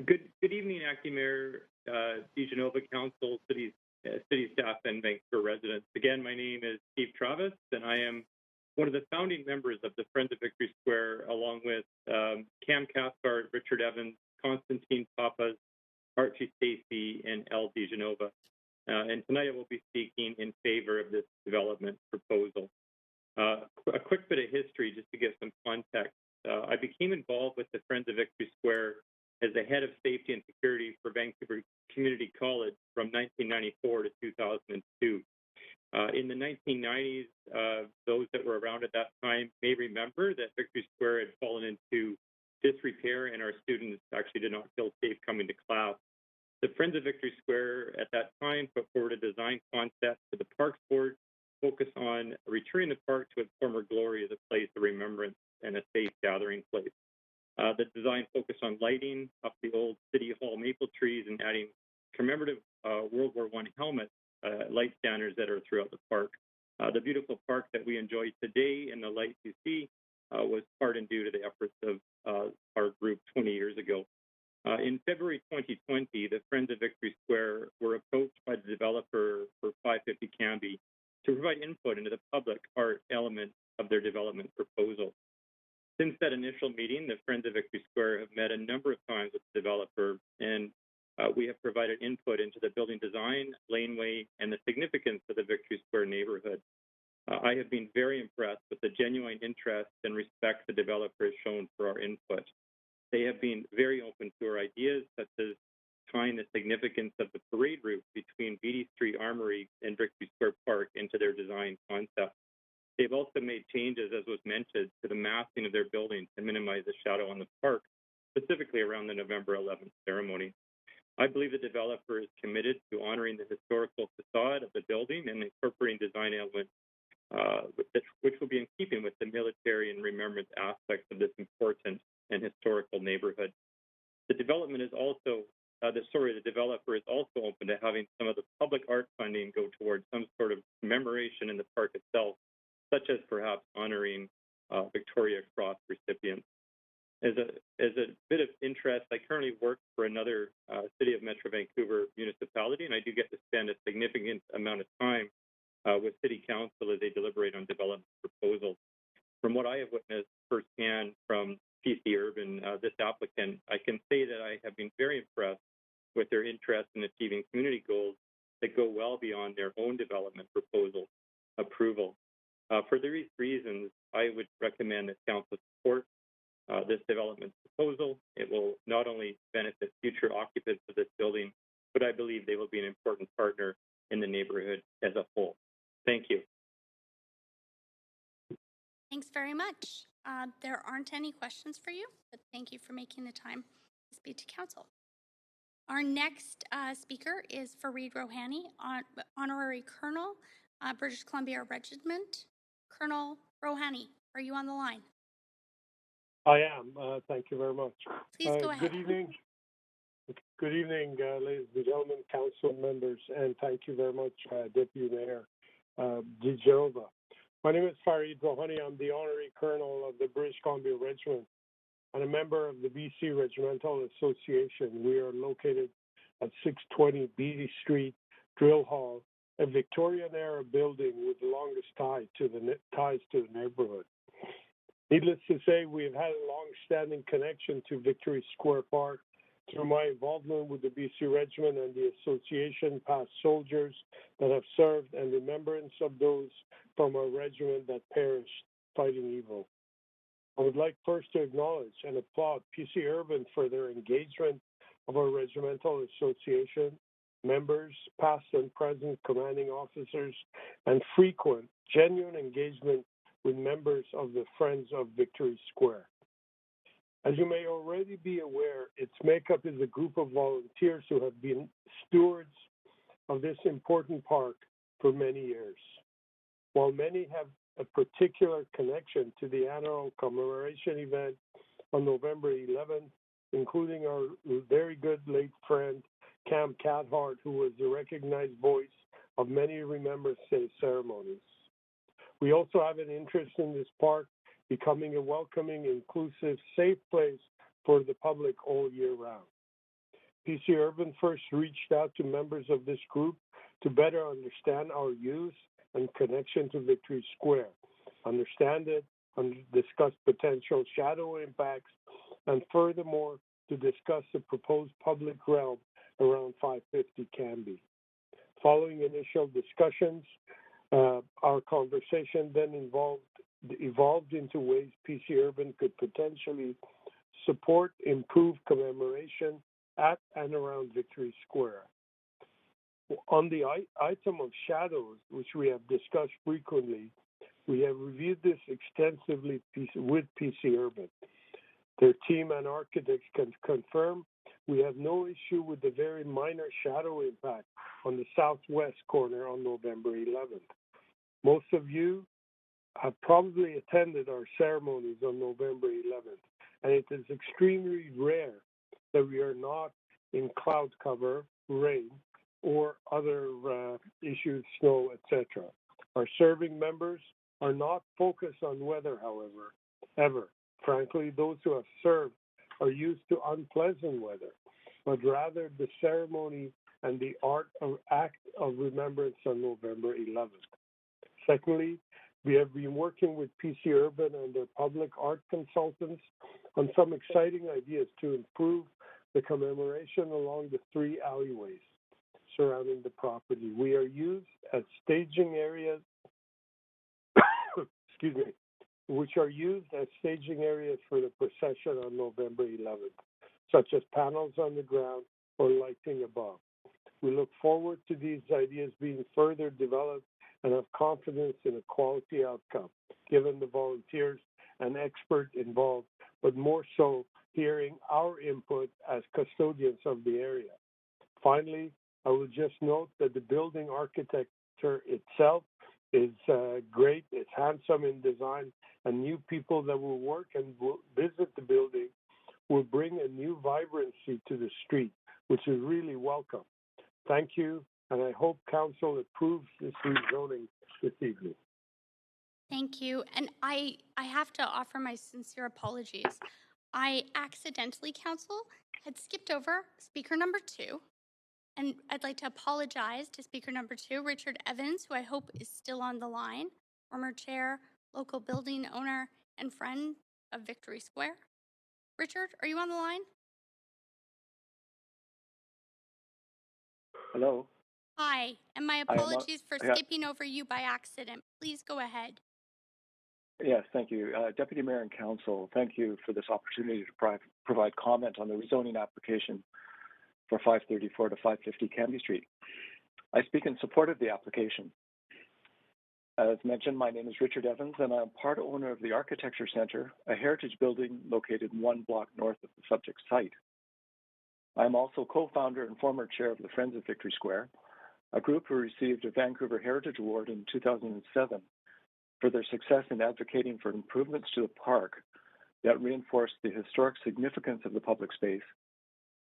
[SPEAKER 15] Good evening, Acting Mayor DeGenova, Council, city staff, and Vancouver residents. Again, my name is Steve Travis, and I am one of the founding members of the Friends of Victory Square, along with Cam Cathcart, Richard Evans, Constantine Papas, Archie Stacey, and L. DeGenova. And tonight I will be speaking in favor of this development proposal. A quick bit of history just to give some context. I became involved with the Friends of Victory Square as the head of safety and security for Vancouver Community College from 1994 to 2002. In the 1990s, those that were around at that time may remember that Victory Square had fallen into disrepair and our students actually did not feel safe coming to class. The Friends of Victory Square at that time put forward a design concept to the Parks Board, focus on returning the park to its former glory as a place of remembrance and a safe gathering place. The design focused on lighting up the old City Hall maple adding commemorative World War I helmet light standards that are throughout the park. The beautiful park that we enjoy today and the lights you see was part and due to the efforts of our group 20 years ago. In February 2020, the Friends of Victory Square were approached by the developer for 550 Cambie to provide input into the public art element of their development proposal. Since that initial meeting, the Friends of Victory Square have met a number of times with the developer, and we have provided input into the building design, laneway, and the significance of the Victory Square neighborhood. I have been very impressed with the genuine interest and respect the developer has shown for our input. They have been very open to our ideas, such as tying the significance of the parade route between Beatty Street Armory and Victory Square Park into their design concept. They've also made changes, as was mentioned, to the massing of their buildings to minimize the shadow on the park, specifically around the November 11th ceremony. I believe the developer is committed to honoring the historical facade of the building and incorporating design elements which will be in keeping with the military and remembrance aspects of this important and historical neighborhood. The development is also, the developer is also open to having some of the public art funding go towards some sort of commemoration in the park itself, such as perhaps honoring Victoria Cross recipients. As a bit of interest, I currently work for another City of Metro Vancouver municipality, and I do get to spend a significant amount of time with City Council as they deliberate on development proposals. From what I have witnessed firsthand from PC Urban, this applicant, I can say that I have been very impressed with their interest in achieving community goals that go well beyond their own development proposal approval. For these reasons, I would recommend that Council support this development proposal. It will not only benefit future occupants of this building, but I believe they will be an important partner in the neighborhood as a whole. Thank you.
[SPEAKER 3] Thanks very much. There aren't any questions for you, but thank you for making the time to speak to Council. Our next speaker is Fareed Rohani, Honorary Colonel, British Columbia Regiment. Colonel Rohani, are you on the line?
[SPEAKER 16] I am. Thank you very much.
[SPEAKER 3] Please go ahead.
[SPEAKER 16] Good evening. Good evening, ladies and gentlemen, council members, and thank you very much, Deputy Mayor DiGenova. My name is Fareed Rohani. I'm the Honorary Colonel of the British Columbia Regiment and a member of the BC Regimental Association. We are located at 620 Beatty Street, Drill Hall, a Victorian-era building with the longest ties to the neighborhood. Needless to say, we have had a long-standing connection to Victory Square Park through my involvement with the BC Regiment and the association, past soldiers that have served, and remembrance of those from our regiment that perished fighting evil. I would like first to acknowledge and applaud PC Urban for their engagement of our regimental association, members, past and present commanding officers, and frequent, genuine engagement with members of the Friends of Victory Square. As you may already be aware, its makeup is a group of volunteers who have been stewards of this important park for many years. While many have a particular connection to the annual commemoration event on November 11th, including our very good late friend, Cam Cathcart, who was the recognized voice of many Remembrance Day ceremonies. We also have an interest in this park becoming a welcoming, inclusive, safe place for the public all year round. PC Urban first reached out to members of this group to better understand our use and connection to Victory Square, understand it, and discuss potential shadow impacts, and furthermore, to discuss the proposed public realm around 550 Cambie. Following initial discussions, our conversation then evolved into ways PC Urban could potentially support improved commemoration at and around Victory Square. On the item of shadows, which we have discussed frequently, we have reviewed this extensively with PC Urban. Their team and architects can confirm we have no issue with the very minor shadow impact on the southwest corner on November 11th. Most of you have probably attended our ceremonies on November 11th, and it is extremely rare that we are not in cloud cover, rain, or other issues, snow, etc. Our serving members are not focused on weather, however, ever. Frankly, those who have served are used to unpleasant weather, but rather the ceremony and the act of remembrance on November 11th. Secondly, we have been working with PC Urban and their public art consultants on some exciting ideas to improve the commemoration along the 3 alleyways surrounding the property. We are used as staging areas, excuse me, which are used as staging areas for the procession on November 11th, such as panels on the ground or lighting above. We look forward to these ideas being further developed and have confidence in a quality outcome, given the volunteers and experts involved, but more so hearing our input as custodians of the area. Finally, I will just note that the building architecture itself is great, it's handsome in design, and new people that will work and will visit the building will bring a new vibrancy to the street, which is really welcome. Thank you, and I hope Council approves this rezoning this evening.
[SPEAKER 3] Thank you. And I have to offer my sincere apologies. I accidentally, Council, had skipped over speaker number 2. And I'd like to apologize to speaker number 2, Richard Evans, who I hope is still on the line, former chair, local building owner, and friend of Victory Square. Richard, are you on the line?
[SPEAKER 17] Hello.
[SPEAKER 3] Hi, and my apologies for skipping over you by accident. Please go ahead.
[SPEAKER 17] Yes, thank you. Deputy Mayor and Council, thank you for this opportunity to provide comment on the rezoning application for 534 to 550 Canby Street. I speak in support of the application. As mentioned, my name is Richard Evans, and I'm part owner of the Architecture Center, a heritage building located 1 block north of the subject site. I'm also co-founder and former chair of the Friends of Victory Square, a group who received a Vancouver Heritage Award in 2007 for their success in advocating for improvements to the park that reinforced the historic significance of the public space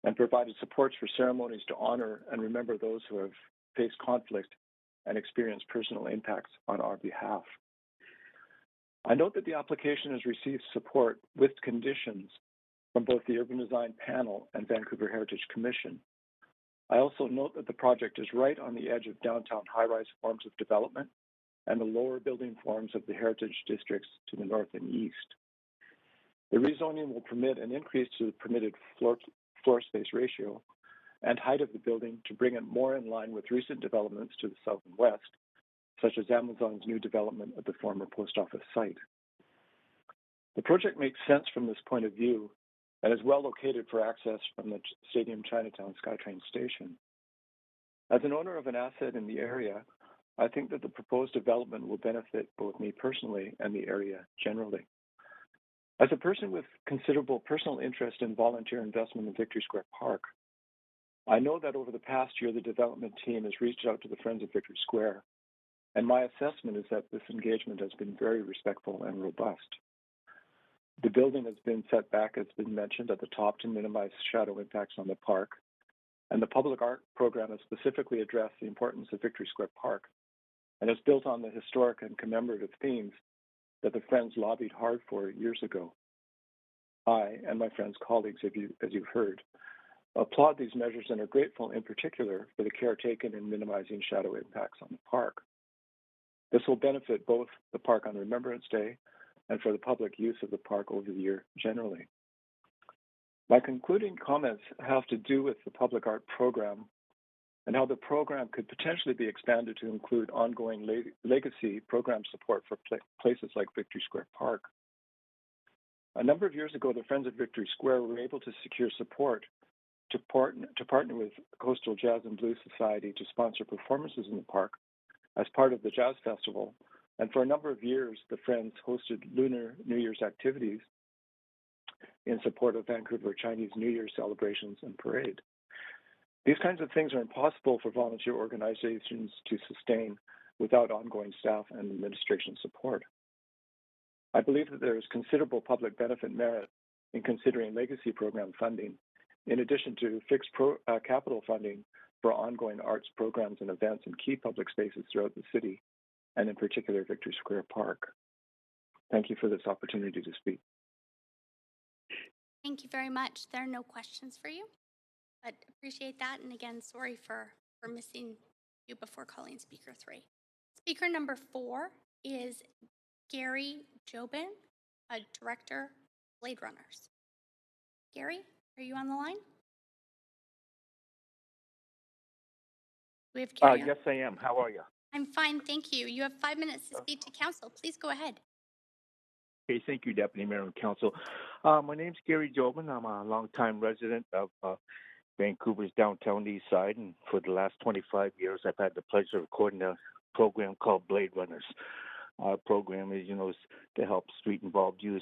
[SPEAKER 17] and provided supports for ceremonies to honor and remember those who have faced conflict and experienced personal impacts on our behalf. I note that the application has received support with conditions from both the Urban Design Panel and Vancouver Heritage Commission. I also note that the project is right on the edge of downtown high-rise forms of development and the lower building forms of the heritage districts to the north and east. The rezoning will permit an increase to the permitted floor space ratio and height of the building to bring it more in line with recent developments to the south and west, such as Amazon's new development at the former post office site. The project makes sense from this point of view and is well located for access from the Stadium Chinatown SkyTrain station. As an owner of an asset in the area, I think that the proposed development will benefit both me personally and the area generally. As a person with considerable personal interest in volunteer investment in Victory Square Park, I know that over the past year, the development team has reached out to the Friends of Victory Square, and my assessment is that this engagement has been very respectful and robust. The building has been set back, as has been mentioned, at the top to minimize shadow impacts on the park, and the public art program has specifically addressed the importance of Victory Square Park and is built on the historic and commemorative themes that the Friends lobbied hard for years ago. I and my Friends colleagues, as you've heard, applaud these measures and are grateful in particular for the care taken in minimizing shadow impacts on the park. This will benefit both the park on Remembrance Day and for the public use of the park over the year generally. My concluding comments have to do with the public art program and how the program could potentially be expanded to include ongoing legacy program support for places like Victory Square Park. A number of years ago, the Friends of Victory Square were able to secure support to partner with Coastal Jazz and Blues Society to sponsor performances in the park as part of the Jazz Festival. And for a number of years, the Friends hosted Lunar New Year's activities in support of Vancouver Chinese New Year celebrations and parade. These kinds of things are impossible for volunteer organizations to sustain without ongoing staff and administration support. I believe that there is considerable public benefit merit in considering legacy program funding in addition to fixed capital funding for ongoing arts programs and events in key public spaces throughout the city, and in particular Victory Square Park. Thank you for this opportunity to speak.
[SPEAKER 3] Thank you very much. There are no questions for you, but appreciate that. And again, sorry for missing you before calling speaker 3. Speaker number 4 is Gary Jobin, Director, Blade Runners. Gary, are you on the line? We have Gary.
[SPEAKER 18] Yes, I am. How are you?
[SPEAKER 3] I'm fine, thank you. You have 5 minutes to speak to council. Please go ahead.
[SPEAKER 18] Okay, thank you, Deputy Mayor and Council. My name's Gary Jobin. I'm a longtime resident of Vancouver's downtown east side, and for the last 25 years, I've had the pleasure of recording a program called Blade Runners. Our program is, to help street-involved youth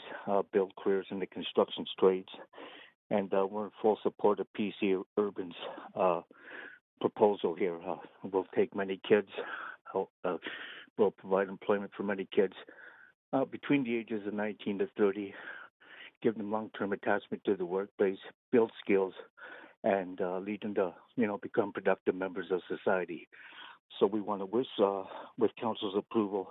[SPEAKER 18] build careers in the construction trades, and we're in full support of PC Urban's proposal here. We'll take many kids, we'll provide employment for many kids between the ages of 19 to 30, give them long-term attachment to the workplace, build skills, and lead them to, become productive members of society. So we want to wish, with council's approval,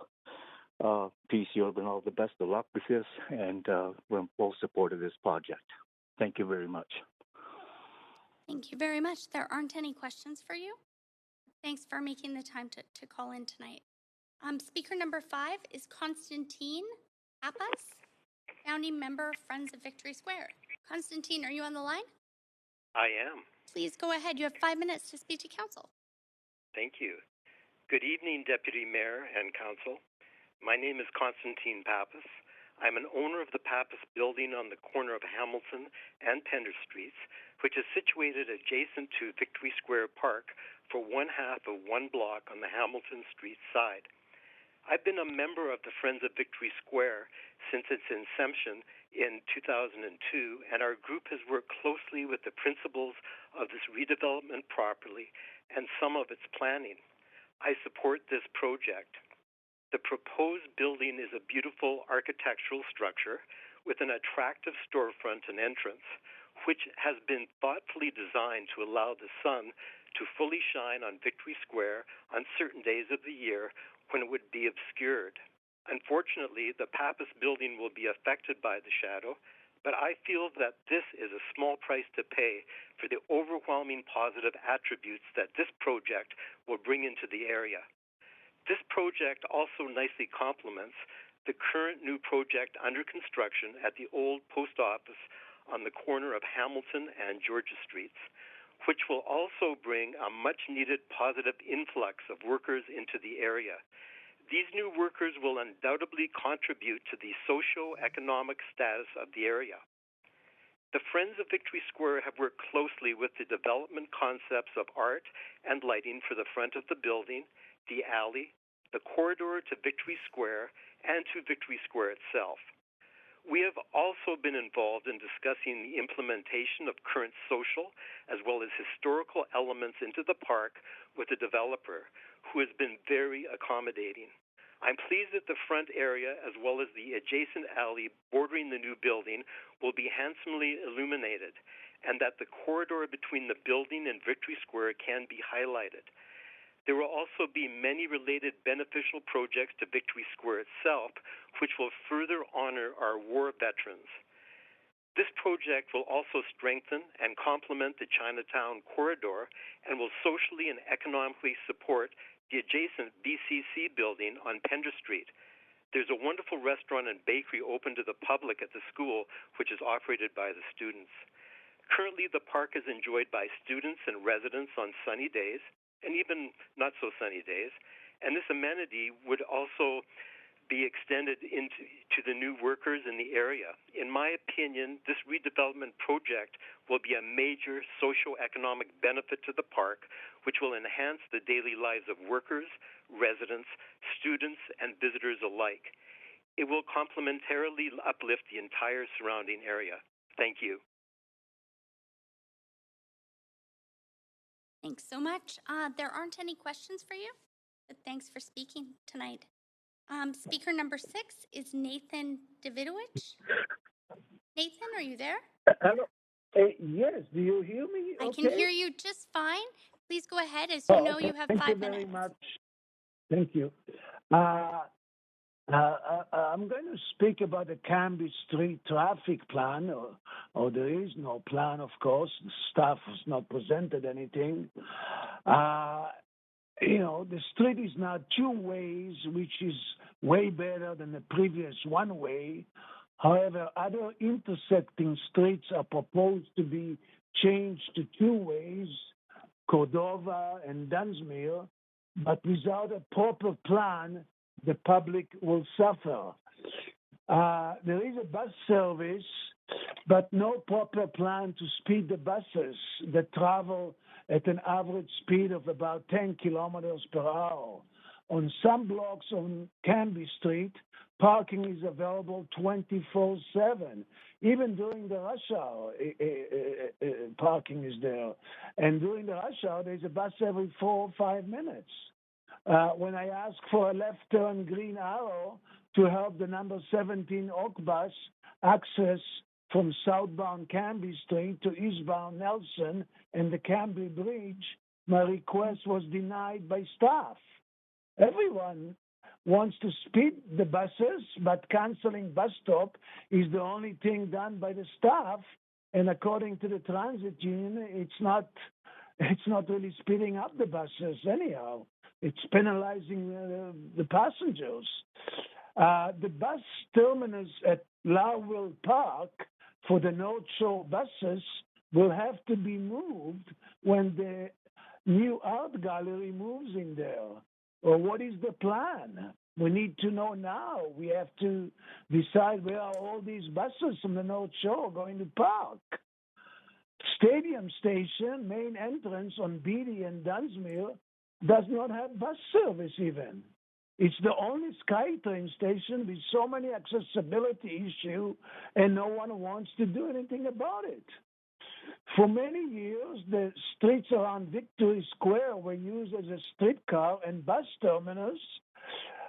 [SPEAKER 18] PC Urban all the best of luck with this, and we're in full support of this project. Thank you very much.
[SPEAKER 3] Thank you very much. There aren't any questions for you. Thanks for making the time to call in tonight. Speaker number 5 is Constantine Pappas, founding member, Friends of Victory Square. Constantine, are you on the line?
[SPEAKER 19] I am.
[SPEAKER 3] Please go ahead. You have 5 minutes to speak to council.
[SPEAKER 19] Thank you. Good evening, Deputy Mayor and Council. My name is Constantine Pappas. I'm an owner of the Pappas building on the corner of Hamilton and Pender Streets, which is situated adjacent to Victory Square Park for one half of one block on the Hamilton Street side. I've been a member of the Friends of Victory Square since its inception in 2002, and our group has worked closely with the principals of this redevelopment property and some of its planning. I support this project. The proposed building is a beautiful architectural structure with an attractive storefront and entrance, which has been thoughtfully designed to allow the sun to fully shine on Victory Square on certain days of the year when it would be obscured. Unfortunately, the Pappas building will be affected by the shadow, but I feel that this is a small price to pay for the overwhelming positive attributes that this project will bring into the area. This project also nicely complements the current new project under construction at the old post office on the corner of Hamilton and Georgia Streets, which will also bring a much-needed positive influx of workers into the area. These new workers will undoubtedly contribute to the socio-economic status of the area. The Friends of Victory Square have worked closely with the development concepts of art and lighting for the front of the building, the alley, the corridor to Victory Square, and to Victory Square itself. We have also been involved in discussing the implementation of current social as well as historical elements into the park with the developer, who has been very accommodating. I'm pleased that the front area as well as the adjacent alley bordering the new building will be handsomely illuminated, and that the corridor between the building and Victory Square can be highlighted. There will also be many related beneficial projects to Victory Square itself, which will further honor our war veterans. This project will also strengthen and complement the Chinatown corridor and will socially and economically support the adjacent BCC building on Pender Street. There's a wonderful restaurant and bakery open to the public at the school, which is operated by the students. Currently, the park is enjoyed by students and residents on sunny days, and even not so sunny days, and this amenity would also be extended to the new workers in the area. In my opinion, this redevelopment project will be a major socio-economic benefit to the park, which will enhance the daily lives of workers, residents, students, and visitors alike. It will complementarily uplift the entire surrounding area. Thank you.
[SPEAKER 3] Thanks so much. There aren't any questions for you, but thanks for speaking tonight. Speaker number 6 is Nathan Davidowicz. Nathan, are you there?
[SPEAKER 20] Hello. Yes, do you hear me?
[SPEAKER 3] I
[SPEAKER 20] Okay.
[SPEAKER 3] can hear you just fine. Please go ahead. As you know,
[SPEAKER 20] Okay.
[SPEAKER 3] you have
[SPEAKER 20] Thank
[SPEAKER 3] 5
[SPEAKER 20] you
[SPEAKER 3] minutes.
[SPEAKER 20] very much. Thank you. I'm going to speak about the Cambie Street traffic plan, or there is no plan, of course. The staff has not presented anything. The street is now 2 ways, which is way better than the previous 1 way. However, other intersecting streets are proposed to be changed to 2 ways, Cordova and Dunsmuir, but without a proper plan, the public will suffer. There is a bus service, but no proper plan to speed the buses that travel at an average speed of about 10 kilometers per hour. On some blocks on Cambie Street, parking is available 24/7. Even during the rush hour, parking is there. And during the rush hour, there's a bus every 4 or 5 minutes. When I ask for a left turn green arrow to help the number 17 Oak bus access from southbound Cambie Street to eastbound Nelson and the Cambie Bridge, my request was denied by staff. Everyone wants to speed the buses, but canceling bus stop is the only thing done by the staff. And according to the transit union, it's not really speeding up the buses anyhow. It's penalizing the passengers. The bus terminus at Lowville Park for the North Shore buses will have to be moved when the new art gallery moves in there. Or what is the plan? We need to know now. We have to decide where are all these buses from the North Shore going to park. Stadium Station, main entrance on Beatty and Dunsmuir, does not have bus service even. It's the only SkyTrain station with so many accessibility issues, and no one wants to do anything about it. For many years, the streets around Victory Square were used as a streetcar and bus terminus.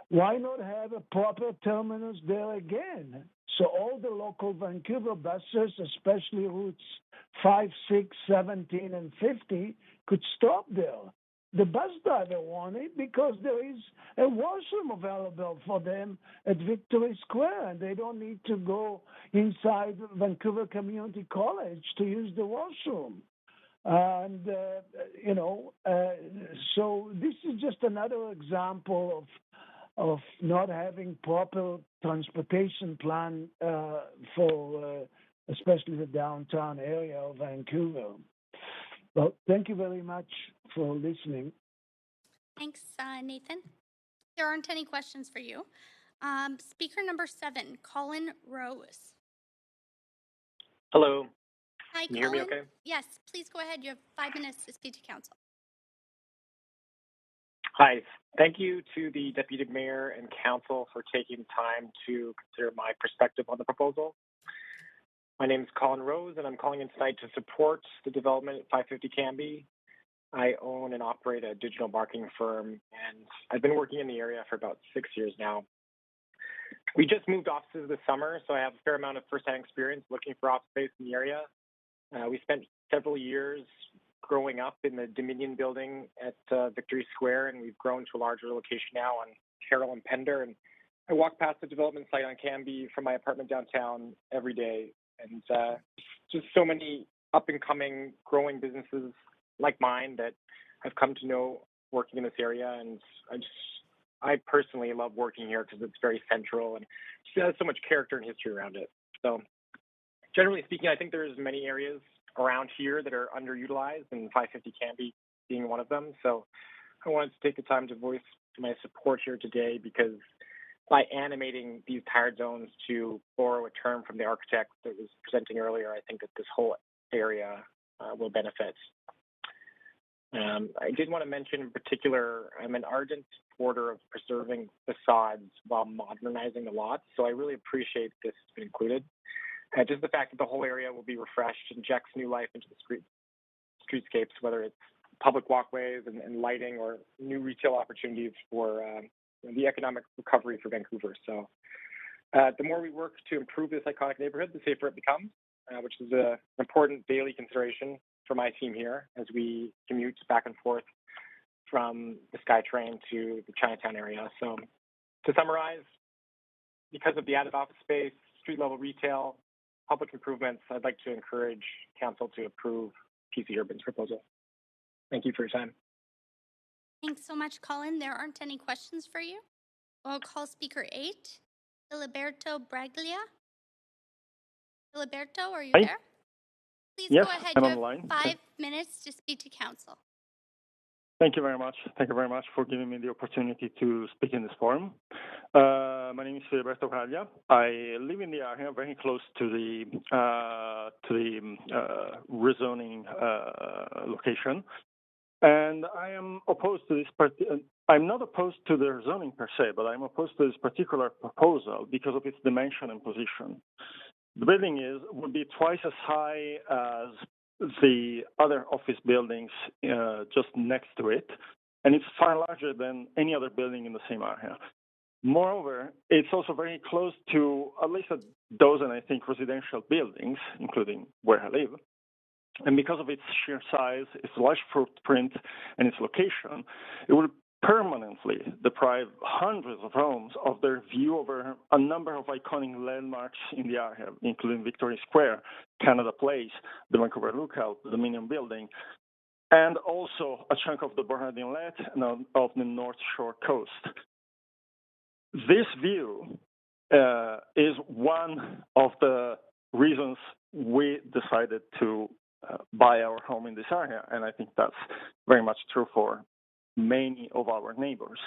[SPEAKER 20] Why not have a proper terminus there again? So all the local Vancouver buses, especially routes 5, 6, 17, and 50, could stop there. The bus driver wanted it because there is a washroom available for them at Victory Square, and they don't need to go inside Vancouver Community College to use the washroom. And, so this is just another example of not having proper transportation plan for especially the downtown area of Vancouver. Well, thank you very much for listening.
[SPEAKER 3] Thanks, Nathan. There aren't any questions for you. Speaker number 7, Colin Rose.
[SPEAKER 21] Hello.
[SPEAKER 3] Hi,
[SPEAKER 21] Can you
[SPEAKER 3] Colin.
[SPEAKER 21] hear me okay?
[SPEAKER 3] Yes, please go ahead. You have 5 minutes to speak to council.
[SPEAKER 21] Hi. Thank you to the Deputy Mayor and Council for taking time to consider my perspective on the proposal. My name is Colin Rose, and I'm calling in tonight to support the development at 550 Cambie. I own and operate a digital marketing firm, and I've been working in the area for about 6 years now. We just moved offices this summer, so I have a fair amount of firsthand experience looking for office space in the area. We spent several years growing up in the Dominion building at Victory Square, and we've grown to a larger location now on Carroll and Pender. And I walk past the development site on Cambie from my apartment downtown every day. And just so many up-and-coming growing businesses like mine that I've come to know working in this area. And I personally love working here because it's very central and it has so much character and history around it. So generally speaking, I think there's many areas around here that are underutilized, and 550 Cambie being one of them. So I wanted to take the time to voice my support here today because by animating these tired zones, to borrow a term from the architect that was presenting earlier, I think that this whole area will benefit. I did want to mention in particular, I'm an ardent supporter of preserving facades while modernizing the lots, so I really appreciate this has been included. Just the fact that the whole area will be refreshed injects new life into the streetscapes, whether it's public walkways and lighting or new retail opportunities for the economic recovery for Vancouver. So the more we work to improve this iconic neighborhood, the safer it becomes. which is an important daily consideration for my team here as we commute back and forth from the SkyTrain to the Chinatown area. So to summarize, because of the added office space, street level retail, public improvements, I'd like to encourage council to approve PC Urban's proposal. Thank you for your time.
[SPEAKER 3] Thanks so much, Colin. There aren't any questions for you. I'll call speaker 8, Filiberto Braglia. Filiberto, are you
[SPEAKER 2] Hi.
[SPEAKER 3] there? Please
[SPEAKER 2] Yes,
[SPEAKER 3] go ahead.
[SPEAKER 2] I'm
[SPEAKER 3] You have
[SPEAKER 2] online.
[SPEAKER 3] 5 minutes to speak to council.
[SPEAKER 2] Thank you very much. Thank you very much for giving me the opportunity to speak in this forum. My name is Filiberto Braglia. I live in the area very close to the rezoning location. And I am opposed to this I'm not opposed to the zoning per se, but I'm opposed to this particular proposal because of its dimension and position. The building would be twice as high as the other office buildings just next to it, and it's far larger than any other building in the same area. Moreover, it's also very close to at least a dozen, I think, residential buildings, including where I live. And because of its sheer size, its large footprint, and its location, it will permanently deprive hundreds of homes of their view over a number of iconic landmarks in the area, including Victoria Square, Canada Place, the Vancouver Lookout, the Dominion Building, and also a chunk of the Bernard Inlet and of the North Shore coast. This view is one of the reasons we decided to buy our home in this area, and I think that's very much true for many of our neighbors.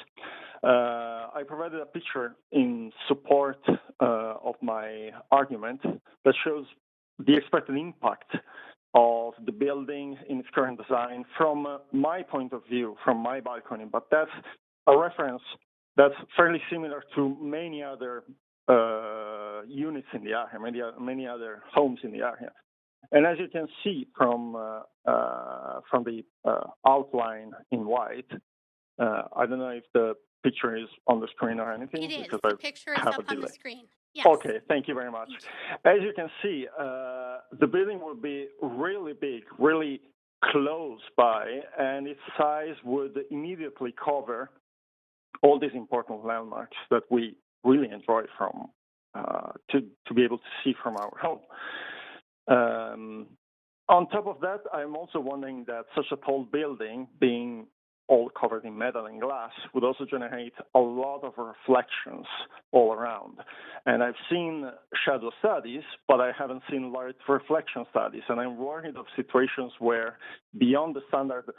[SPEAKER 2] I provided a picture in support of my argument that shows the expected impact of the building in its current design from my point of view, from my balcony, but that's a reference that's fairly similar to many other units in the area, many other homes in the area. And as you can see from the outline in white, I don't know if the picture is on the screen or anything.
[SPEAKER 3] It is.
[SPEAKER 2] Because
[SPEAKER 3] The
[SPEAKER 2] I
[SPEAKER 3] picture is
[SPEAKER 2] have
[SPEAKER 3] up
[SPEAKER 2] a
[SPEAKER 3] on the
[SPEAKER 2] delay.
[SPEAKER 3] screen. Yes.
[SPEAKER 2] Okay, thank you very much. As you can see, the building will be really big, really close by, and its size would immediately cover all these important landmarks that we really enjoy from to be able to see from our home. On top of that, I'm also wondering that such a tall building, being all covered in metal and glass, would also generate a lot of reflections all around. And I've seen shadow studies, but I haven't seen light reflection studies. And I'm worried of situations where, beyond the standard,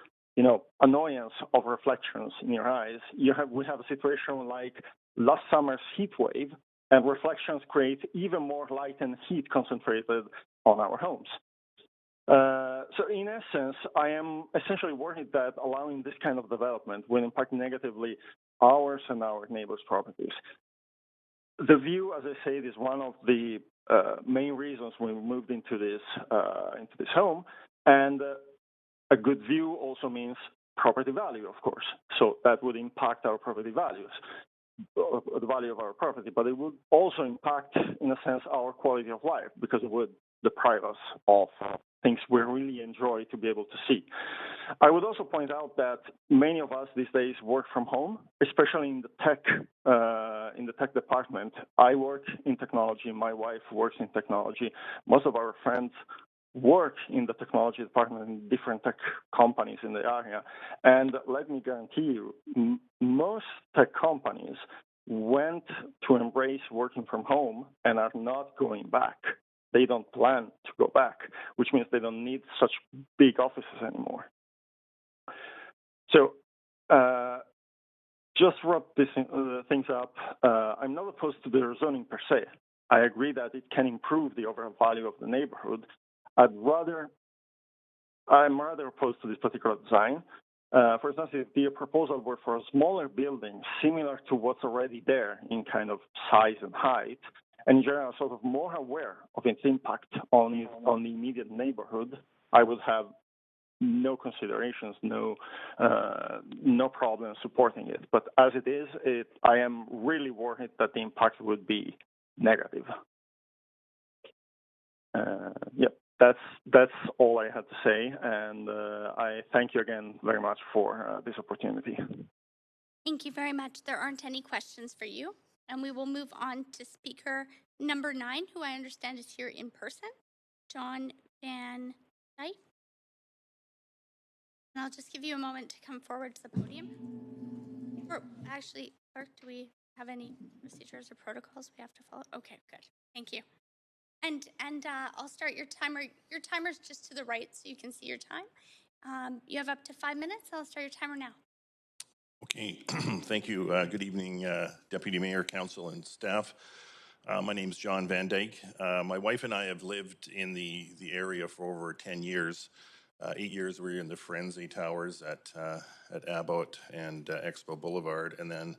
[SPEAKER 2] annoyance of reflections in your eyes, we have a situation like last summer's heat wave, and reflections create even more light and heat concentrated on our homes. So in essence, I am essentially worried that allowing this kind of development will impact negatively ours and our neighbors' properties. The view, as I said, is one of the main reasons we moved into this home, and a good view also means property value, of course. So that would impact our property values, the value of our property, but it would also impact, in a sense, our quality of life, because it would deprive us of things we really enjoy to be able to see. I would also point out that many of us these days work from home, especially in the tech department. I work in technology. My wife works in technology. Most of our friends work in the technology department in different tech companies in the area. And let me guarantee you, most tech companies went to embrace working from home and are not going back. They don't plan to go back, which means they don't need such big offices anymore. So just to wrap things up, I'm not opposed to the rezoning per se. I agree that it can improve the overall value of the neighborhood. I'm rather opposed to this particular design. For instance, if the proposal were for a smaller building, similar to what's already there in kind of size and height, and in general, sort of more aware of its impact on the immediate neighborhood, I would have no considerations, no problem supporting it. But as it is, I am really worried that the impact would be negative. Yep, that's all I had to say, and I thank you again very much for this opportunity.
[SPEAKER 3] Thank you very much. There aren't any questions for you, and we will move on to speaker number 9, who I understand is here in person, John Van Dyke. And I'll just give you a moment to come forward to the podium. Or actually, Clerk, do we have any procedures or protocols we have to follow? Okay, good. Thank you. And I'll start your timer. Your timer's just to the right, so you can see your time. You have up to 5 minutes. I'll start your timer now.
[SPEAKER 7] Okay, thank you. Good evening, Deputy Mayor, Council, and staff. My name is John Van Dyke. My wife and I have lived in the area for over 10 years. 8 years we were in the Firenze Towers at Abbott and Expo Boulevard, and then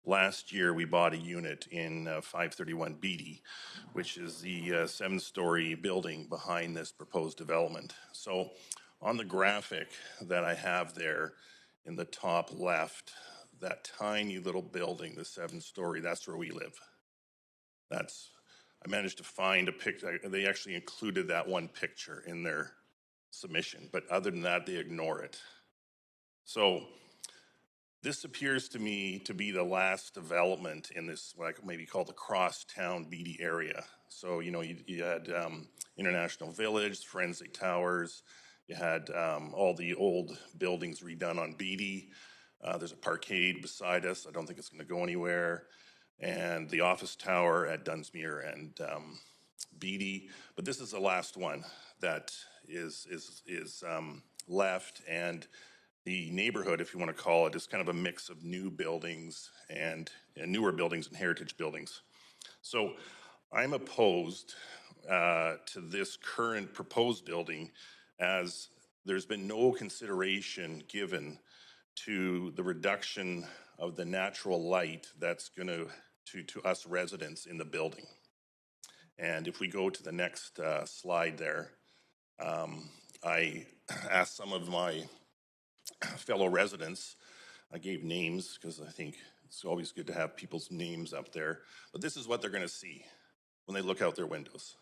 [SPEAKER 7] last year we bought a unit in 531 Beatty, which is the 7-story building behind this proposed development. So on the graphic that I have there in the top left, that tiny little building, the 7-story, that's where we live. I managed to find a picture. They actually included that one picture in their submission, but other than that, they ignore it. So this appears to me to be the last development in this, what I could maybe call the crosstown Beatty area. So, you know, you had International Village, Firenze Towers, you had all the old buildings redone on Beatty. There's a parkade beside us. I don't think it's going to go anywhere. And the office tower at Dunsmuir and Beatty. But this is the last one that is left. And the neighborhood, if you want to call it, is kind of a mix of new buildings and newer buildings and heritage buildings. So I'm opposed to this current proposed building, as there's been no consideration given to the reduction of the natural light that's going to us residents in the building. And if we go to the next slide there, I asked some of my fellow residents, I gave names because I think it's always good to have people's names up there, but this is what they're going to see when they look out their windows.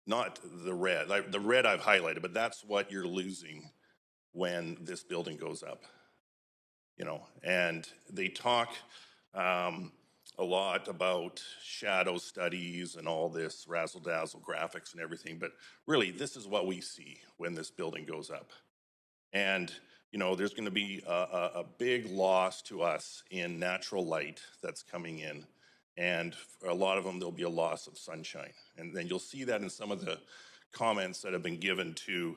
[SPEAKER 7] Not the red. The red I've highlighted, but that's what you're losing when this building goes up. You know, and they talk a lot about shadow studies and all this razzle-dazzle graphics and everything, but really this is what we see when this building goes up. And, you know, there's going to be a big loss to us in natural light that's coming in. And for a lot of them, there'll be a loss of sunshine. And then you'll see that in some of the comments that have been given to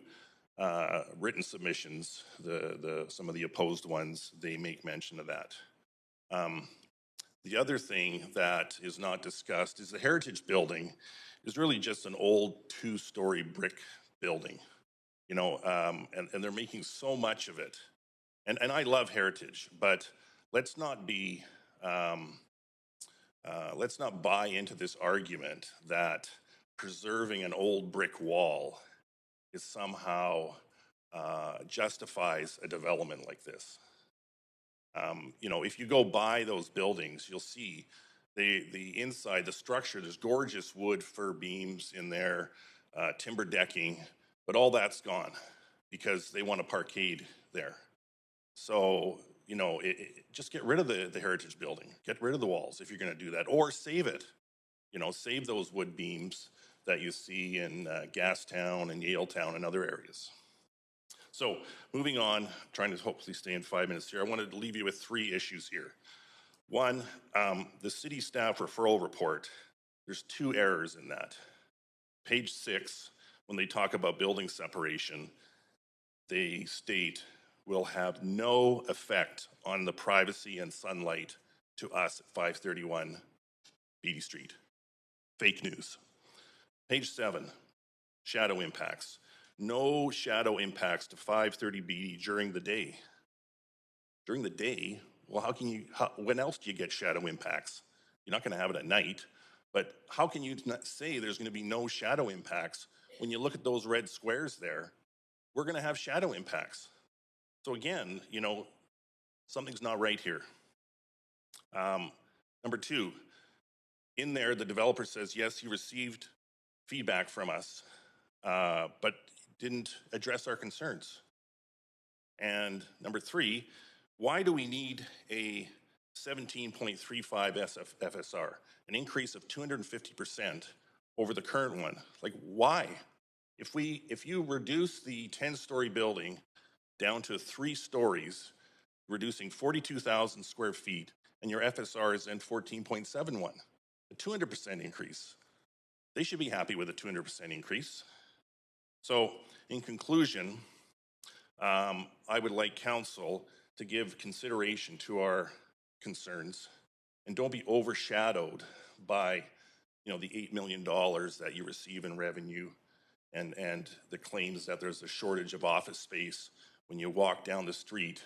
[SPEAKER 7] written submissions. Some of the opposed ones, they make mention of that. The other thing that is not discussed is the Heritage Building is really just an old 2-story brick building, you know, and they're making so much of it. And I love Heritage, but let's not buy into this argument that preserving an old brick wall is somehow justifies a development like this. You know, if you go by those buildings, you'll see the inside, the structure, there's gorgeous wood fir beams in there, timber decking, but all that's gone because they want a parkade there. So, you know, just get rid of the Heritage Building, get rid of the walls if you're going to do that, or save it. You know, save those wood beams that you see in Gastown and Yaletown and other areas. So moving on, trying to hopefully stay in 5 minutes here, I wanted to leave you with 3 issues here. One, the city staff referral report, there's 2 errors in that. Page 6, when they talk about building separation, they state will have no effect on the privacy and sunlight to us at 531 Beatty Street. Fake news. Page 7, shadow impacts. No shadow impacts to 530 Beatty during the day. During the day? Well, when else do you get shadow impacts? You're not going to have it at night, but how can you not say there's going to be no shadow impacts when you look at those red squares there? We're going to have shadow impacts. So again, you know, something's not right here. Number 2, in there, the developer says, yes, he received feedback from us, but didn't address our concerns. And number three, why do we need a 17.35 FSR, an increase of 250% over the current one? Like, why? If you reduce the 10-story building down to 3 stories, reducing 42,000 square feet, and your FSR is then 14.71, a 200% increase. They should be happy with a 200% increase. So, in conclusion, I would like council to give consideration to our concerns and don't be overshadowed by, the $8 million that you receive in revenue and the claims that there's a shortage of office space. When you walk down the street,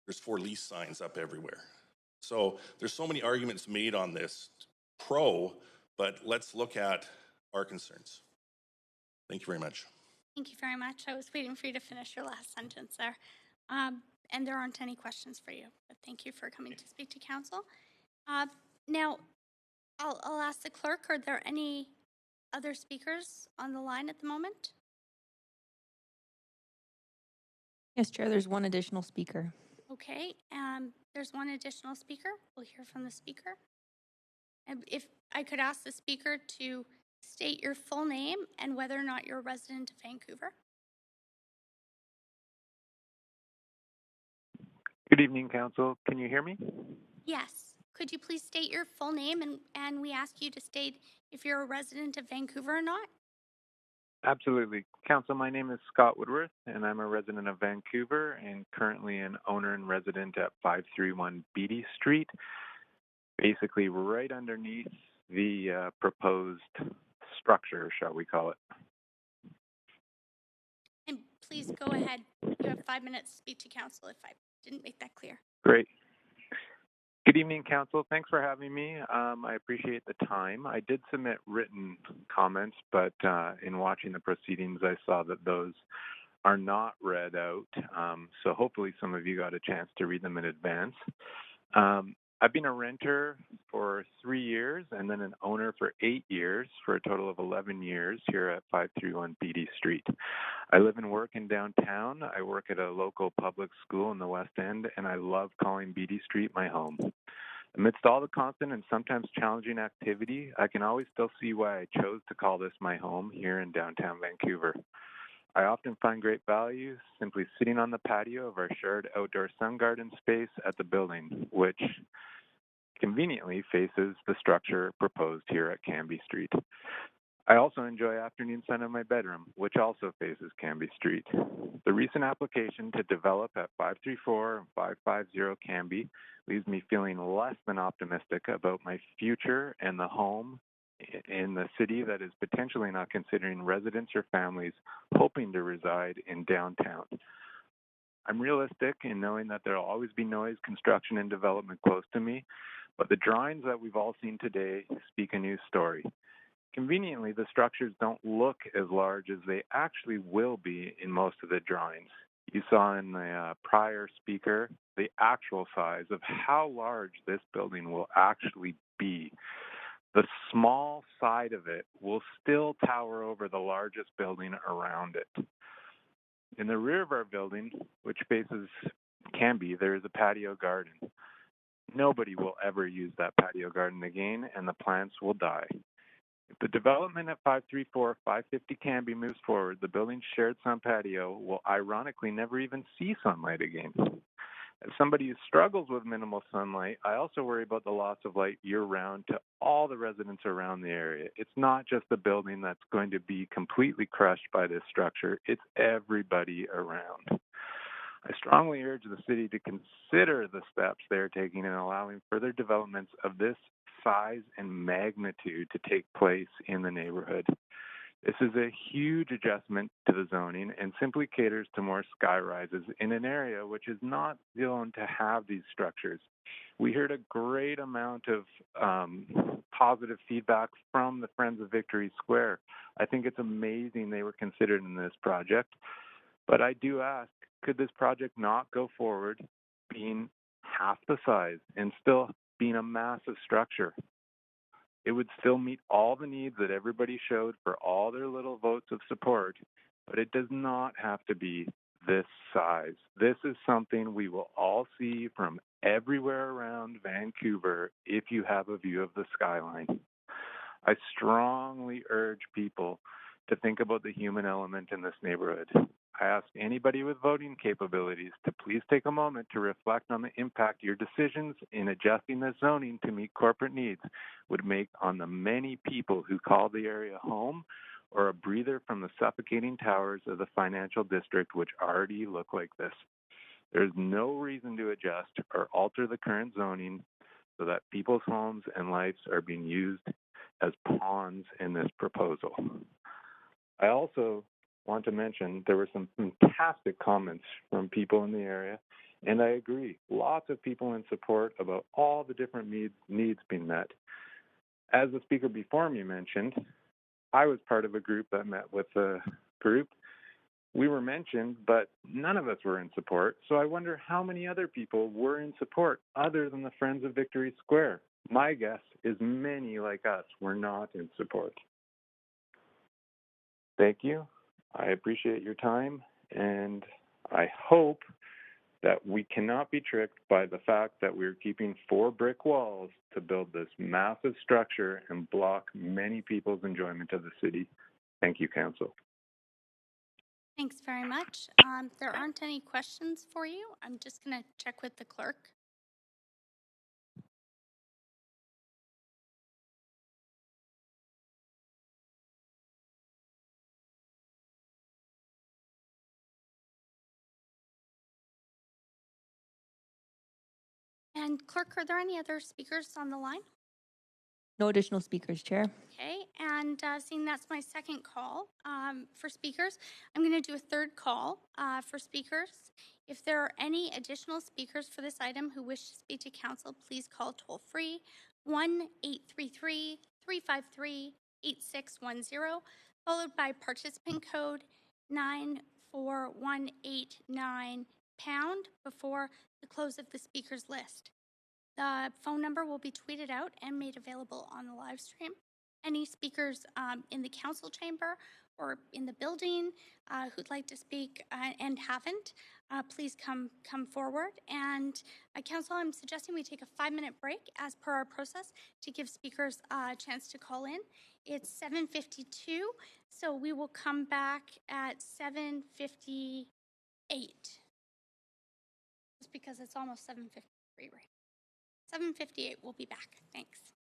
[SPEAKER 7] there's 4 lease signs up everywhere. So there's so many arguments made on this but let's look at our concerns. Thank you very much.
[SPEAKER 3] Thank you very much. I was waiting for you to finish your last sentence there. And there aren't any questions for you, but thank you for coming to speak to council. Now, I'll ask the clerk, are there any other speakers on the line at the moment?
[SPEAKER 4] Yes, Chair, there's one additional speaker.
[SPEAKER 3] Okay, there's one additional speaker. We'll hear from the speaker. And if I could ask the speaker to state your full name and whether or not you're a resident of Vancouver.
[SPEAKER 22] Good evening, Council. Can you hear me?
[SPEAKER 3] Yes. Could you please state your full name and we ask you to state if you're a resident of Vancouver or not?
[SPEAKER 22] Absolutely. Council, my name is Scott Woodworth, and I'm a resident of Vancouver and currently an owner and resident at 531 Beatty Street, basically right underneath the proposed structure, shall we call it.
[SPEAKER 3] And please go ahead. You have 5 minutes to speak to council if I didn't make that clear.
[SPEAKER 22] Great. Good evening, Council. Thanks for having me. I appreciate the time. I did submit written comments, but in watching the proceedings, I saw that those are not read out. So hopefully some of you got a chance to read them in advance. I've been a renter for 3 years and then an owner for 8 years for a total of 11 years here at 531 Beatty Street. I live and work in downtown. I work at a local public school in the West End, and I love calling Beatty Street my home. Amidst all the constant and sometimes challenging activity, I can always still see why I chose to call this my home here in downtown Vancouver. I often find great value simply sitting on the patio of our shared outdoor sun garden space at the building, which conveniently faces the structure proposed here at Cambie Street. I also enjoy afternoon sun in my bedroom, which also faces Cambie Street. The recent application to develop at 534 and 550 Cambie leaves me feeling less than optimistic about my future and the home in the city that is potentially not considering residents or families hoping to reside in downtown. I'm realistic in knowing that there will always be noise, construction, and development close to me, but the drawings that we've all seen today speak a new story. Conveniently, the structures don't look as large as they actually will be in most of the drawings. You saw in the prior speaker the actual size of how large this building will actually be. The small side of it will still tower over the largest building around it. In the rear of our building, which faces Cambie, there is a patio garden. Nobody will ever use that patio garden again, and the plants will die. If the development at 534, 550 Cambie moves forward, the building's shared sun patio will ironically never even see sunlight again. As somebody who struggles with minimal sunlight, I also worry about the loss of light year-round to all the residents around the area. It's not just the building that's going to be completely crushed by this structure, it's everybody around. I strongly urge the city to consider the steps they're taking in allowing further developments of this size and magnitude to take place in the neighborhood. This is a huge adjustment to the zoning and simply caters to more sky rises in an area which is not zoned to have these structures. We heard a great amount of positive feedback from the Friends of Victory Square. I think it's amazing they were considered in this project. But I do ask, could this project not go forward being half the size and still being a massive structure? It would still meet all the needs that everybody showed for all their little votes of support, but it does not have to be this size. This is something we will all see from everywhere around Vancouver if you have a view of the skyline. I strongly urge people to think about the human element in this neighborhood. I ask anybody with voting capabilities to please take a moment to reflect on the impact your decisions in adjusting the zoning to meet corporate needs would make on the many people who call the area home or a breather from the suffocating towers of the financial district, which already look like this. There's no reason to adjust or alter the current zoning so that people's homes and lives are being used as pawns in this proposal. I also want to mention there were some fantastic comments from people in the area, and I agree, lots of people in support about all the different needs being met. As the speaker before me mentioned, I was part of a group that met with the group. We were mentioned, but none of us were in support, so I wonder how many other people were in support other than the Friends of Victory Square. My guess is many like us were not in support. Thank you. I appreciate your time, and I hope that we cannot be tricked by the fact that we're keeping 4 brick walls to build this massive structure and block many people's enjoyment of the city. Thank you, Council.
[SPEAKER 3] Thanks very much. There aren't any questions for you. I'm just going to check with the clerk. And clerk, are there any other speakers on the line?
[SPEAKER 4] No additional speakers, Chair.
[SPEAKER 3] Okay, and seeing that's my second call for speakers, I'm going to do a third call for speakers. If there are any additional speakers for this item who wish to speak to council, please call toll-free 1-833-353-8610, followed by participant code 94189# before the close of the speakers list. The phone number will be tweeted out and made available on the live stream. Any speakers in the council chamber or in the building who'd like to speak and haven't, please come forward. And council, I'm suggesting we take a 5-minute break as per our process to give speakers a chance to call in. It's 7:52, so we will come back at 7:58. Just because it's almost 7:53 right now. 7:58, we'll be back. Thanks.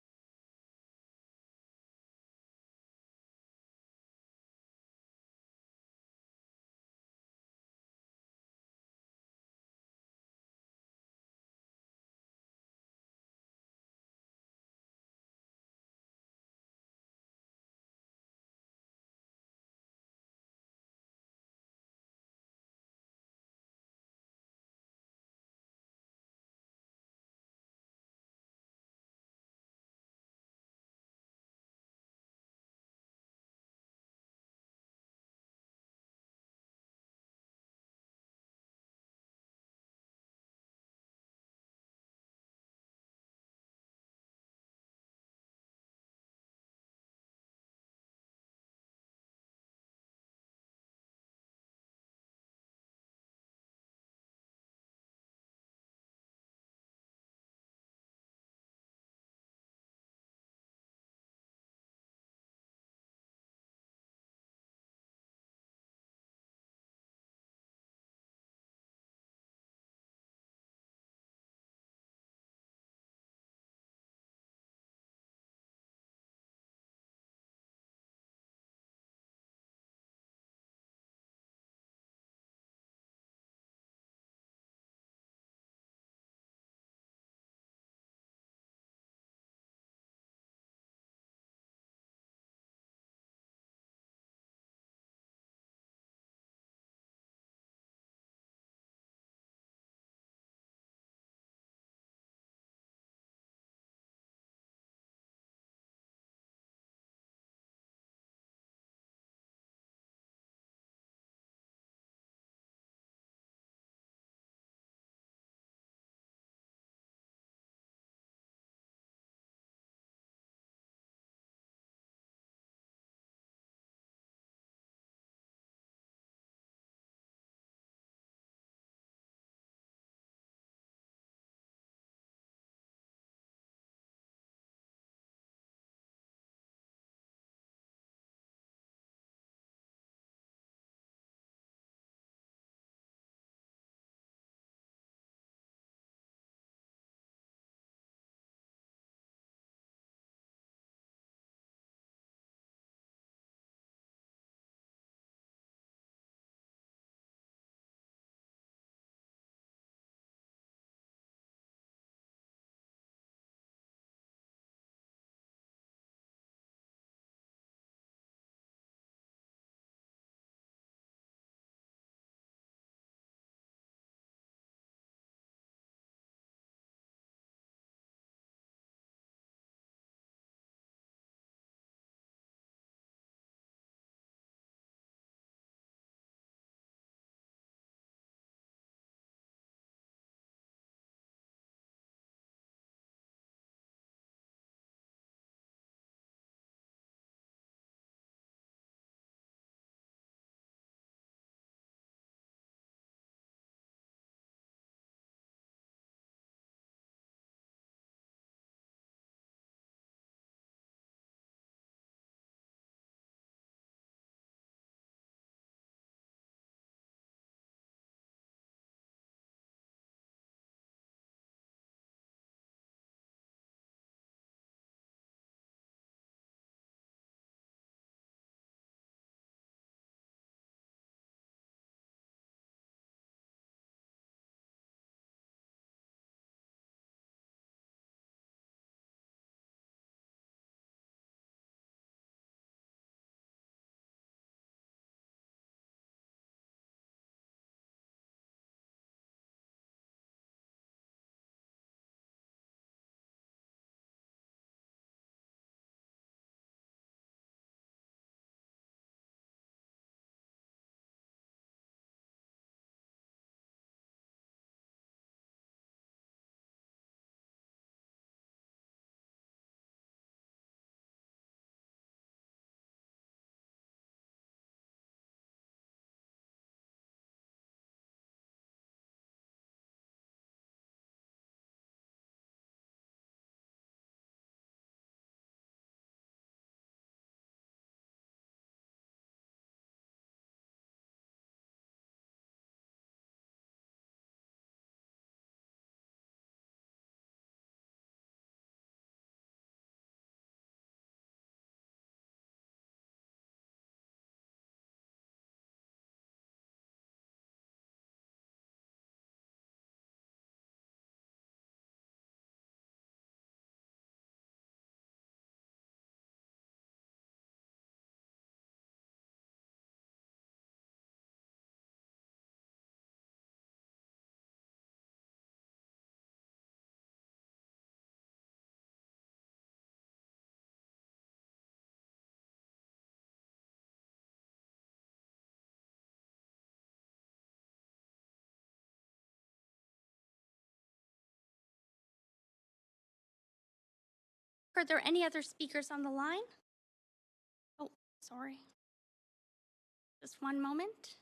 [SPEAKER 3] Are there any other speakers on the line? Oh, sorry. Just one moment.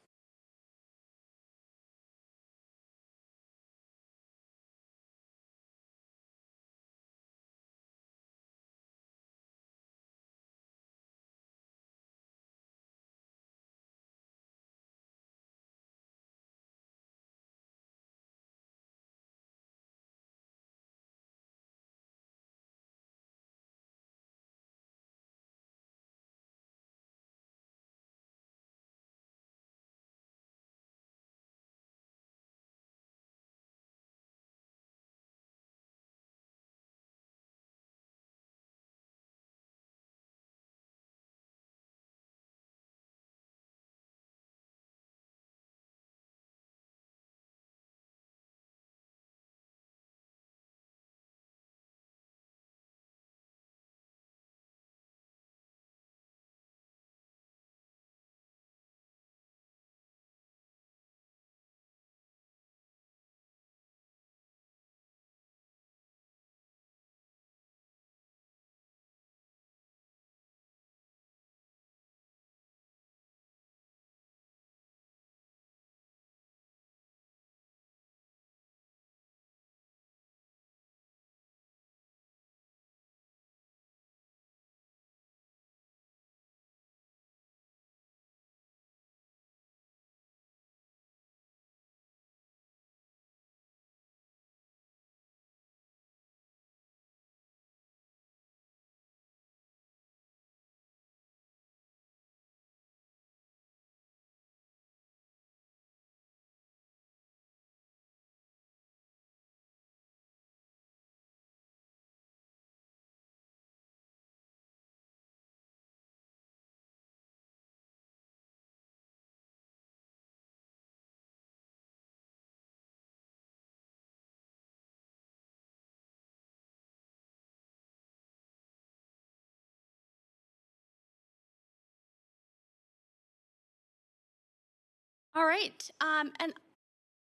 [SPEAKER 3] All right, and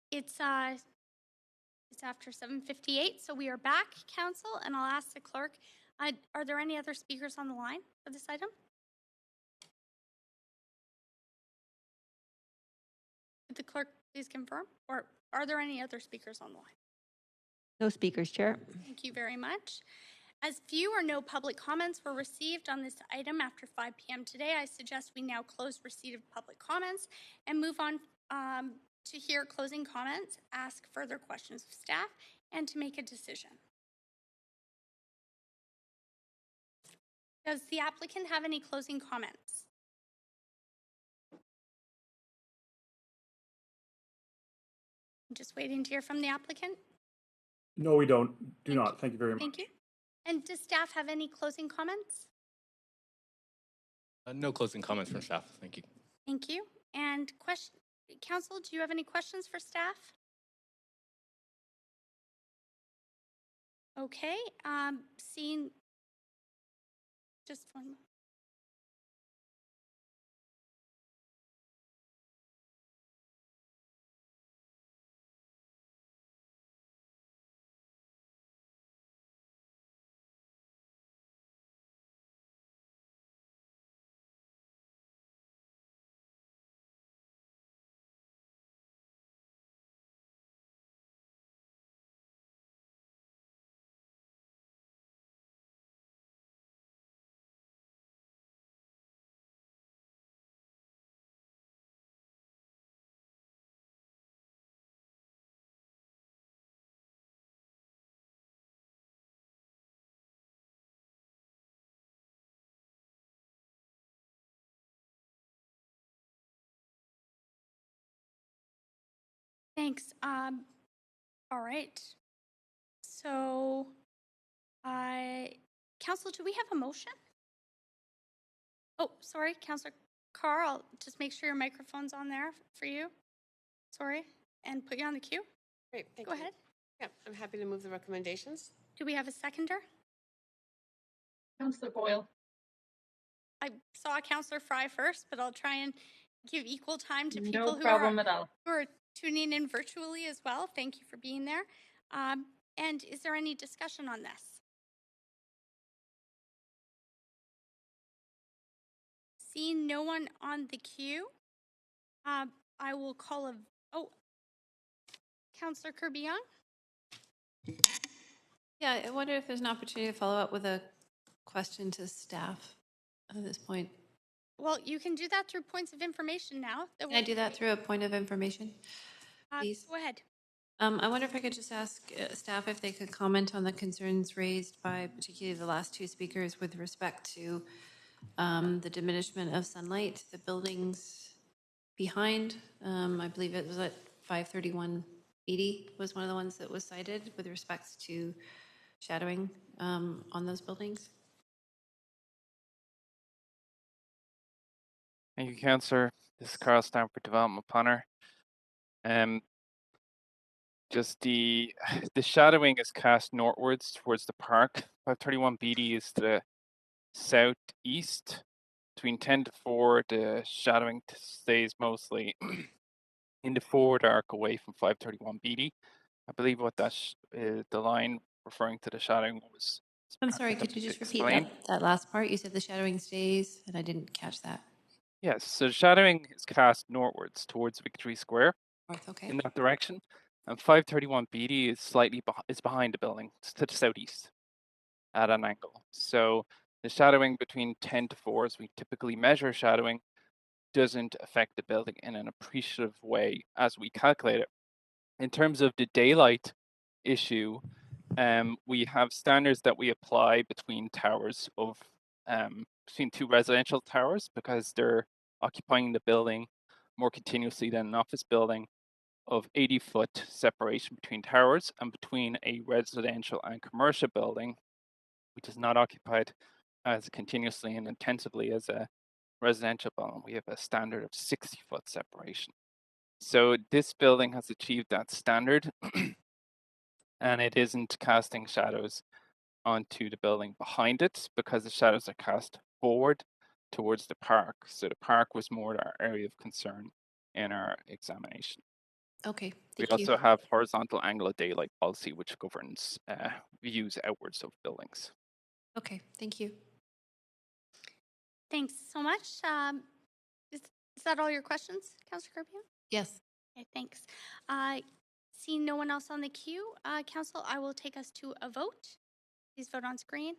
[SPEAKER 3] it's after 7:58, so we are back, Council, and I'll ask the clerk, are there any other speakers on the line for this item? Could the clerk please confirm, or are there any other speakers on the line?
[SPEAKER 4] No speakers, Chair.
[SPEAKER 3] Thank you very much. As few or no public comments were received on this item after 5 p.m. today, I suggest we now close receipt of public comments and move on to hear closing comments, ask further questions of staff, and to make a decision. Does the applicant have any closing comments? I'm just waiting to hear from the applicant.
[SPEAKER 5] No, we don't. Do not. Thank you very much.
[SPEAKER 3] Thank you. And does staff have any closing comments?
[SPEAKER 11] No closing comments from staff. Thank you.
[SPEAKER 3] Thank you. And Council, do you have any questions for staff? Okay, seeing just one. Thanks. All right. So, Council, do we have a motion? Oh, sorry, Councillor Carr, I'll just make sure your microphone's on there for you. Sorry, and put you on the queue.
[SPEAKER 1] Great, thank
[SPEAKER 3] you.
[SPEAKER 1] Go ahead. Yeah, I'm happy to move the recommendations.
[SPEAKER 3] Do we have a seconder?
[SPEAKER 1] Councillor Boyle.
[SPEAKER 3] I saw Councillor Fry first, but I'll try and give equal time to people
[SPEAKER 1] No problem at all.
[SPEAKER 3] who are tuning in virtually as well. Thank you for being there. And is there any discussion on this? Seeing no one on the queue, I will call Councillor Kirby-Yung.
[SPEAKER 8] Yeah, I wonder if there's an opportunity to follow up with a question to staff at this point.
[SPEAKER 3] Well, you can do that through points of information now.
[SPEAKER 8] Can I do that through a point of information, please?
[SPEAKER 3] Go ahead.
[SPEAKER 8] I wonder if I could just ask staff if they could comment on the concerns raised by particularly the last two speakers with respect to the diminishment of sunlight, the buildings behind. I believe it was at 531 Beatty was one of the ones that was cited with respect to shadowing on those buildings.
[SPEAKER 9] Thank you, Councillor. This is Carl Stanford, Development Planner. Just the shadowing is cast northwards towards the park. 531 BD is to the southeast. Between 10 to 4, the shadowing stays mostly in the forward arc away from 531 BD. I believe what that the line referring to the shadowing was.
[SPEAKER 8] I'm sorry, could you just repeat
[SPEAKER 9] explained.
[SPEAKER 8] that last part? You said the shadowing stays, and I didn't catch that.
[SPEAKER 9] Yes, so the shadowing is cast northwards towards Victory Square.
[SPEAKER 8] North, okay.
[SPEAKER 9] In that direction. And 531 BD is slightly behind the building, it's to the southeast at an angle. So the shadowing between 10 to 4, as we typically measure shadowing, doesn't affect the building in an appreciative way as we calculate it. In terms of the daylight issue, we have standards that we apply between towers of between two residential towers because they're occupying the building more continuously than an office building, of 80-foot separation between towers, and between a residential and commercial building, which is not occupied as continuously and intensively as a residential building, we have a standard of 60-foot separation. So this building has achieved that standard and it isn't casting shadows onto the building behind it because the shadows are cast forward towards the park. So the park was more our area of concern in our examination.
[SPEAKER 8] Okay,
[SPEAKER 9] We
[SPEAKER 8] thank you.
[SPEAKER 9] also have horizontal angle of daylight policy, which governs views outwards of buildings.
[SPEAKER 8] Okay, thank you.
[SPEAKER 3] Thanks so much. Is that all your questions, Councillor Kirby-Yung?
[SPEAKER 8] Yes.
[SPEAKER 3] Okay, thanks. Seeing no one else on the queue, Council, I will take us to a vote. Please vote on screen.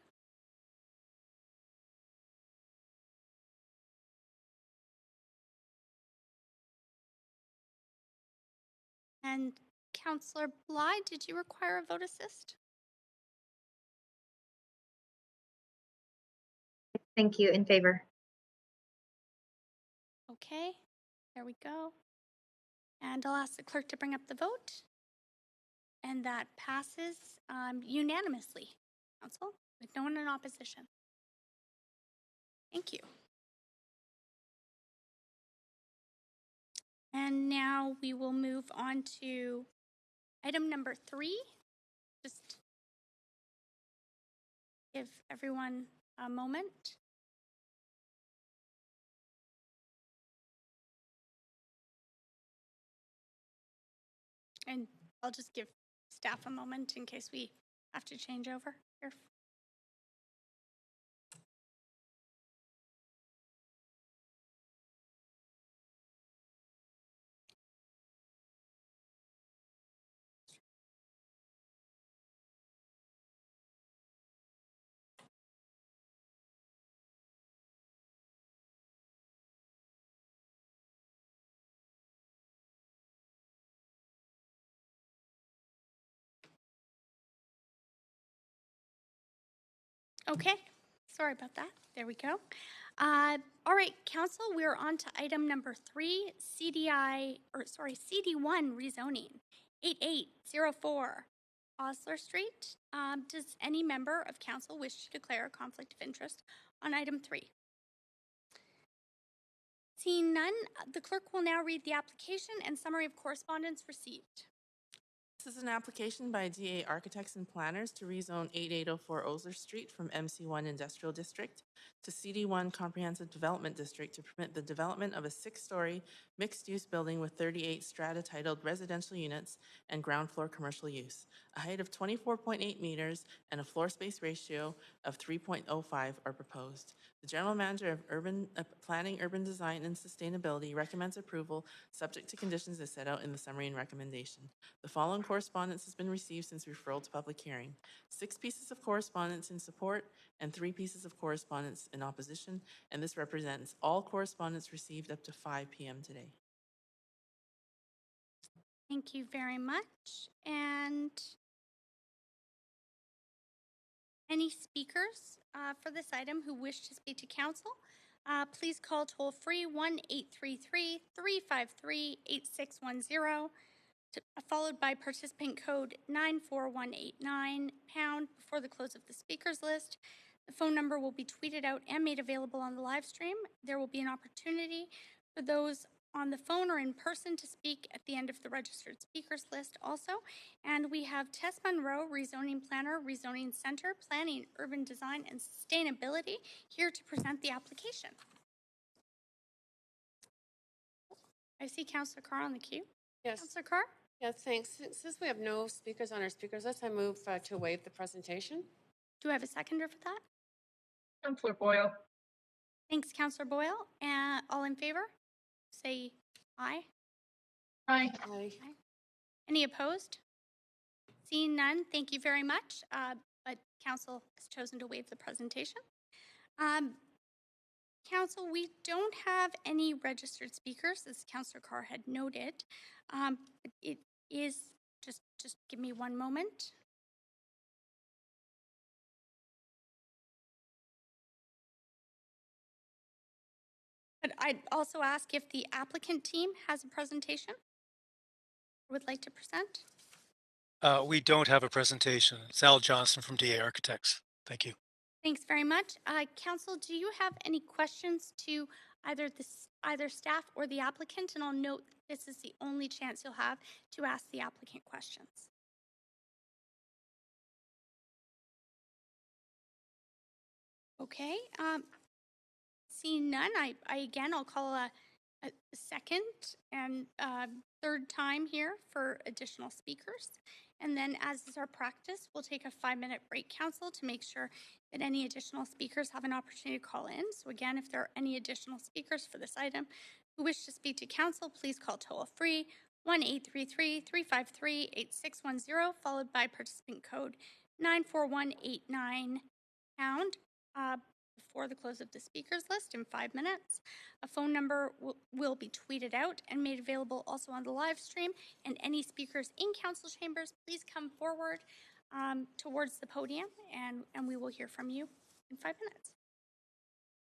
[SPEAKER 3] And Councillor Bly, did you require a vote assist?
[SPEAKER 13] Thank you. In favor.
[SPEAKER 3] Okay, there we go. And I'll ask the clerk to bring up the vote. And that passes unanimously, Council, with no one in opposition. Thank you. And now we will move on to item number 3. Just give everyone a moment. And I'll just give staff a moment in case we have to change over here. Okay, sorry about that. There we go. All right, Council, we're on to item number 3, CD1 rezoning, 8804 Osler Street. Does any member of Council wish to declare a conflict of interest on item 3? Seeing none, the clerk will now read the application and summary of correspondence received.
[SPEAKER 23] This is an application by DA Architects and Planners to rezone 8804 Osler Street from MC1 Industrial District to CD1 Comprehensive Development District to permit the development of a 6-story mixed-use building with 38 strata-titled residential units and ground floor commercial use. A height of 24.8 meters and a floor space ratio of 3.05 are proposed. The General Manager of Urban Planning, Urban Design, and Sustainability recommends approval subject to conditions as set out in the summary and recommendation. The following correspondence has been received since referral to public hearing. 6 pieces of correspondence in support and 3 pieces of correspondence in opposition, and this represents all correspondence received up to 5 p.m. today.
[SPEAKER 3] Thank you very much. And any speakers for this item who wish to speak to council, please call toll-free 1-833-353-8610, followed by participant code 94189 pound before the close of the speakers list. The phone number will be tweeted out and made available on the live stream. There will be an opportunity for those on the phone or in person to speak at the end of the registered speakers list also. And we have Tess Monroe, Rezoning Planner, Rezoning Center, Planning, Urban Design, and Sustainability, here to present the application. I see Councillor Carr on the queue.
[SPEAKER 1] Yes.
[SPEAKER 3] Councillor Carr?
[SPEAKER 1] Yes, thanks. Since we have no speakers on our speakers list, I move to waive the presentation.
[SPEAKER 3] Do I have a seconder for that?
[SPEAKER 6] Councillor Boyle.
[SPEAKER 3] Thanks, Councillor Boyle. All in favor? Say aye.
[SPEAKER 6] Aye.
[SPEAKER 1] Aye.
[SPEAKER 3] Any opposed? Seeing none, thank you very much. But council has chosen to waive the presentation. Council, we don't have any registered speakers, as Councillor Carr had noted. It is, just give me one moment. But I'd also ask if the applicant team has a presentation or would like to present.
[SPEAKER 10] We don't have a presentation. It's Al Johnson from DA Architects. Thank you.
[SPEAKER 3] Thanks very much. Council, do you have any questions to either staff or the applicant? And I'll note this is the only chance you'll have to ask the applicant questions. Okay. Seeing none, I'll call a second and third time here for additional speakers. And then, as is our practice, we'll take a 5-minute break, council, to make sure that any additional speakers have an opportunity to call in. So again, if there are any additional speakers for this item who wish to speak to council, please call toll-free 1-833-353-8610, followed by participant code 94189 pound. Before the close of the speakers list in 5 minutes. A phone number will be tweeted out and made available also on the live stream. And any speakers in council chambers, please come forward towards the podium and we will hear from you in 5 minutes.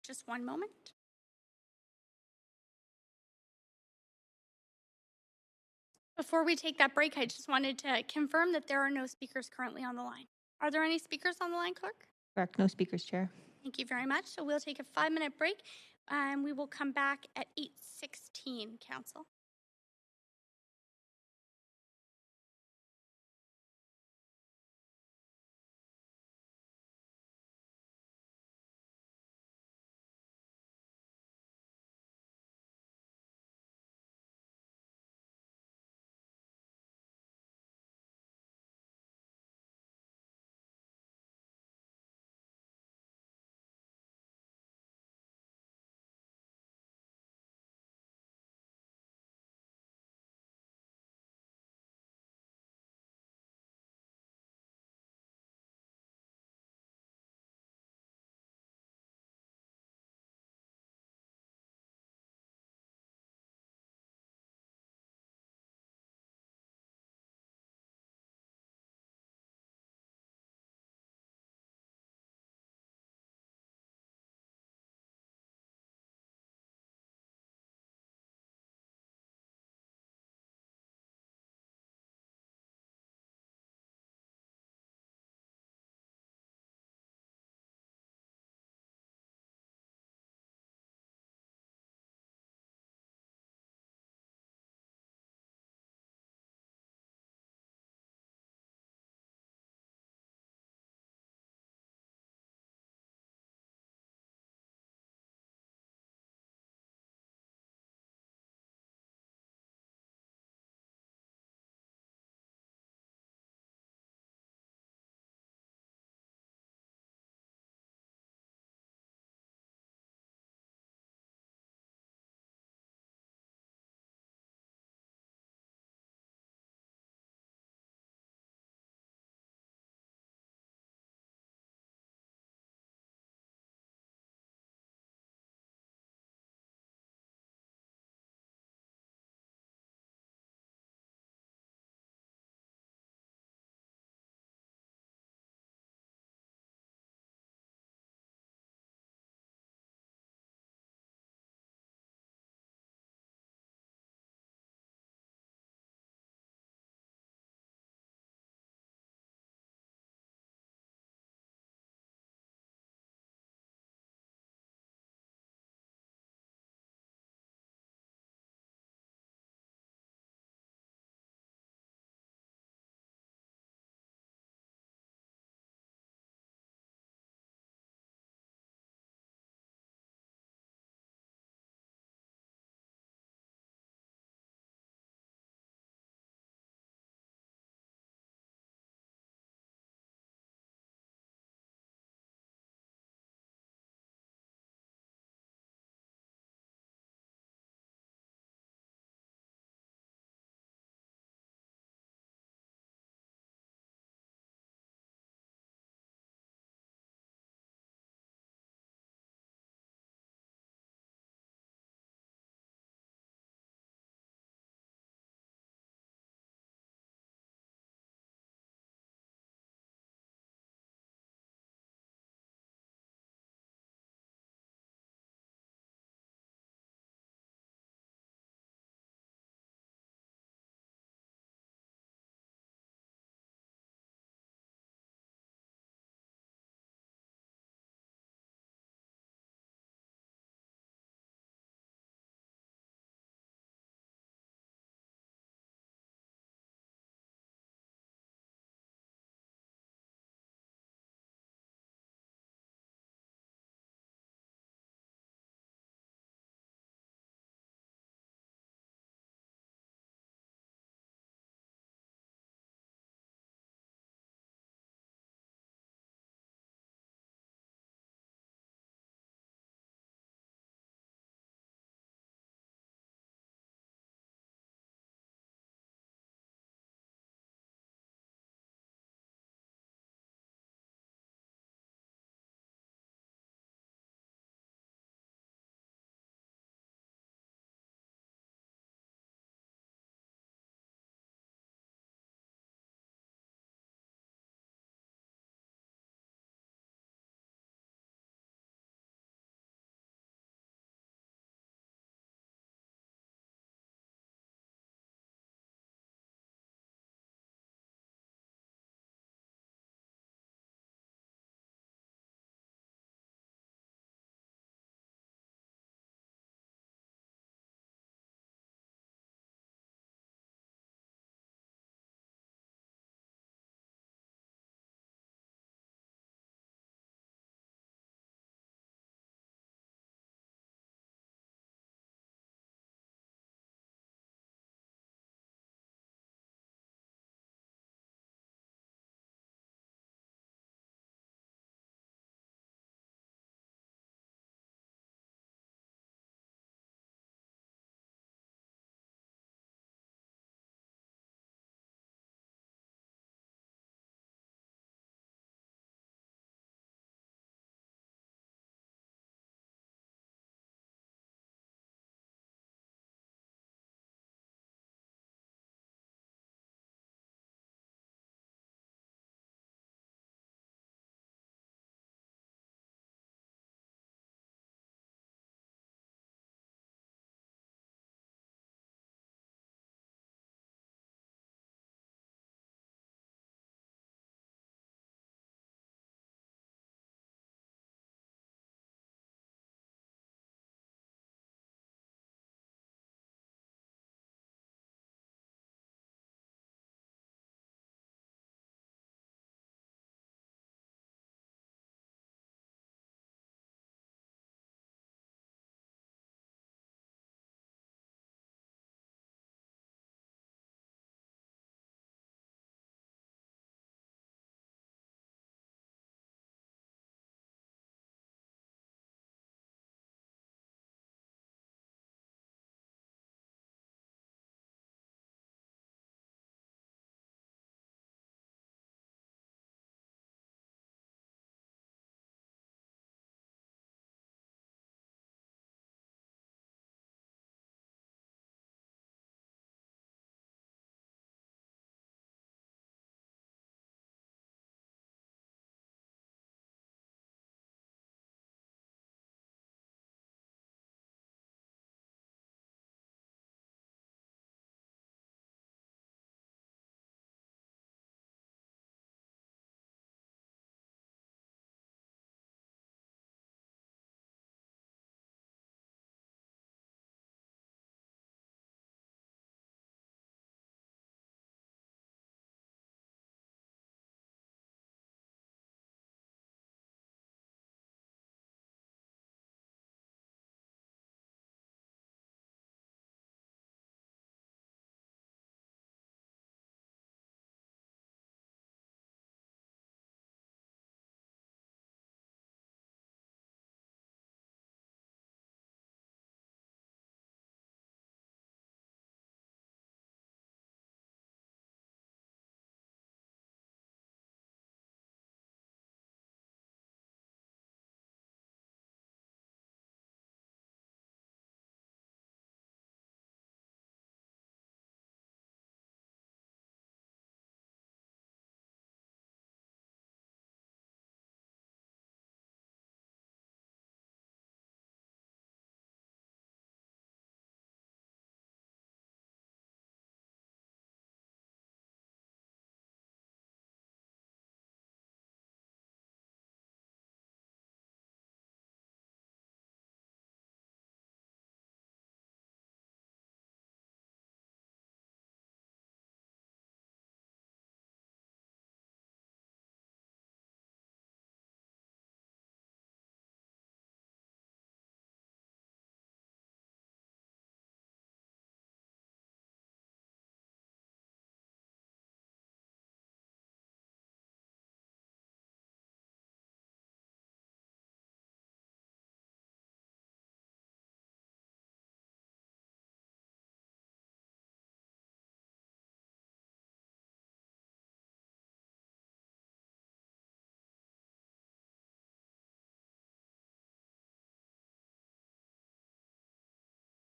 [SPEAKER 3] Just one moment. Before we take that break, I just wanted to confirm that there are no speakers currently on the line. Are there any speakers on the line, clerk?
[SPEAKER 4] Correct. No speakers, Chair.
[SPEAKER 3] Thank you very much. So we'll take a 5-minute break and we will come back at 8:16, council.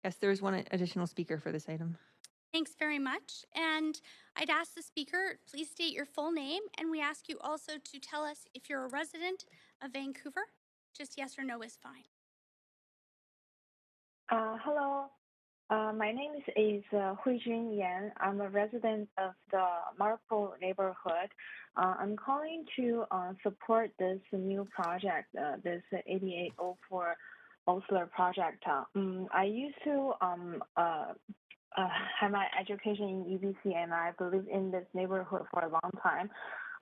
[SPEAKER 4] Yes, there is one additional speaker for this item.
[SPEAKER 3] Thanks very much. And I'd ask the speaker, please state your full name, and we ask you also to tell us if you're a resident of Vancouver. Just yes or no is fine.
[SPEAKER 12] Hello. My name is Huijun Yan. I'm a resident of the Marple neighborhood. I'm calling to support this new project, this 8804 Osler project. I used to have my education in UBC, and I believe in this neighborhood for a long time.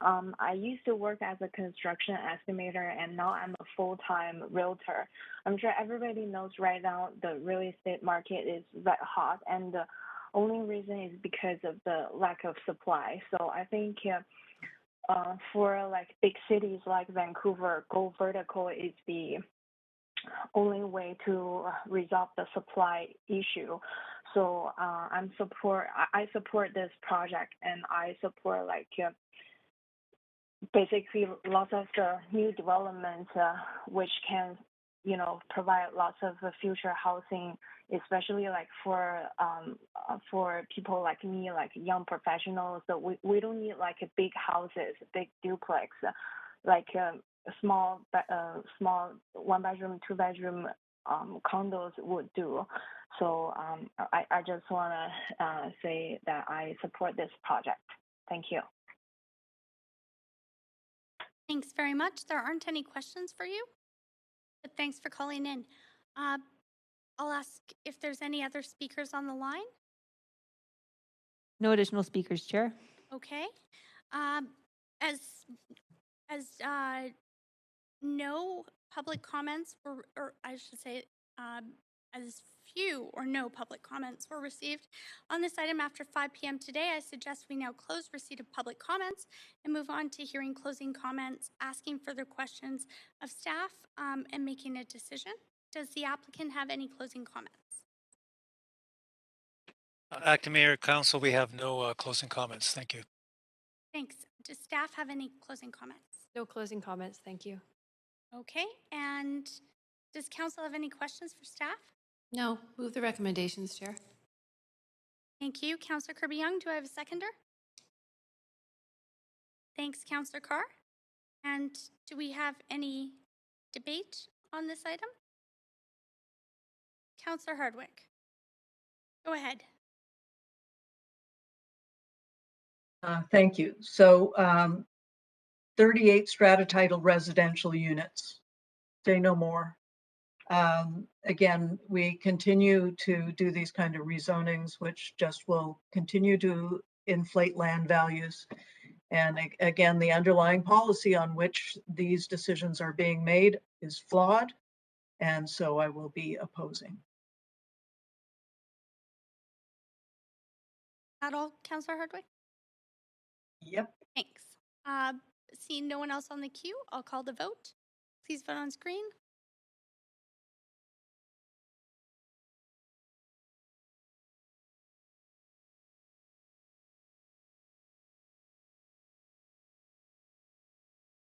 [SPEAKER 12] I used to work as a construction estimator, and now I'm a full-time realtor. I'm sure everybody knows right now the real estate market is red hot, and the only reason is because of the lack of supply. So I think for like big cities like Vancouver, go vertical is the only way to resolve the supply issue. So I support this project, and I support like basically lots of the new development which can provide lots of future housing, especially like for people like me, like young professionals. So we don't need like big houses, big duplex, like small 1-bedroom, 2-bedroom condos would do. So I just want to say that I support this project. Thank you.
[SPEAKER 3] Thanks very much. There aren't any questions for you, but thanks for calling in. I'll ask if there's any other speakers on the line.
[SPEAKER 4] No additional speakers, Chair.
[SPEAKER 3] Okay. As no public comments were, or I should say, as few or no public comments were received on this item after 5 p.m. today, I suggest we now close receipt of public comments and move on to hearing closing comments, asking further questions of staff, and making a decision. Does the applicant have any closing comments?
[SPEAKER 10] Acting Mayor, Council, we have no closing comments. Thank you.
[SPEAKER 3] Thanks. Does staff have any closing comments?
[SPEAKER 14] No closing comments. Thank you.
[SPEAKER 3] Okay. And does council have any questions for staff?
[SPEAKER 8] No. Move the recommendations, Chair.
[SPEAKER 3] Thank you. Councillor Kirby-Young, do I have a seconder? Thanks, Councillor Carr. And do we have any debate on this item? Councillor Hardwick, go ahead.
[SPEAKER 15] Thank you. So 38 strata title residential units. Say no more. Again, we continue to do these kind of rezonings, which just will continue to inflate land values. And again, the underlying policy on which these decisions are being made is flawed. And so I will be opposing.
[SPEAKER 3] That all, Councillor Hardwick?
[SPEAKER 15] Yep.
[SPEAKER 3] Thanks. Seeing no one else on the queue, I'll call the vote. Please vote on screen.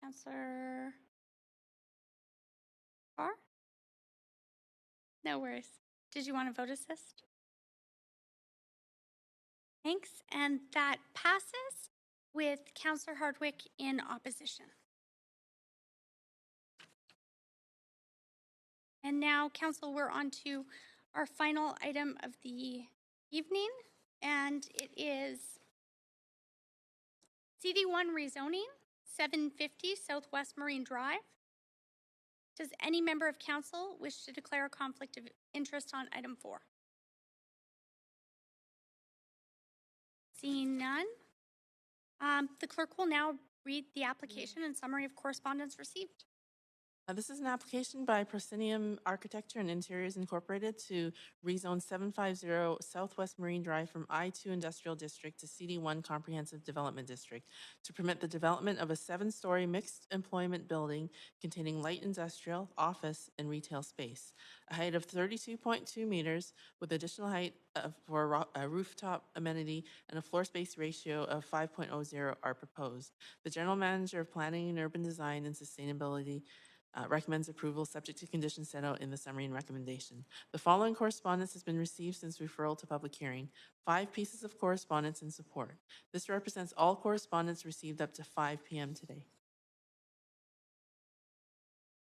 [SPEAKER 3] Councillor Carr? No worries. Did you want to vote assist? Thanks. And that passes with Councillor Hardwick in opposition. And now, Council, we're on to our final item of the evening, and it is CD1 rezoning, 750 Southwest Marine Drive. Does any member of council wish to declare a conflict of interest on item 4? Seeing none, the clerk will now read the application and summary of correspondence received.
[SPEAKER 23] This is an application by Proscenium Architecture and Interiors Incorporated to rezone 750 Southwest Marine Drive from I-2 Industrial District to CD1 Comprehensive Development District to permit the development of a 7-story mixed employment building containing light industrial, office, and retail space. A height of 32.2 meters with additional height for a rooftop amenity and a floor space ratio of 5.00 are proposed. The General Manager of Planning and Urban Design and Sustainability recommends approval subject to conditions set out in the summary and recommendation. The following correspondence has been received since referral to public hearing. 5 pieces of correspondence in support. This represents all correspondence received up to 5 p.m. today.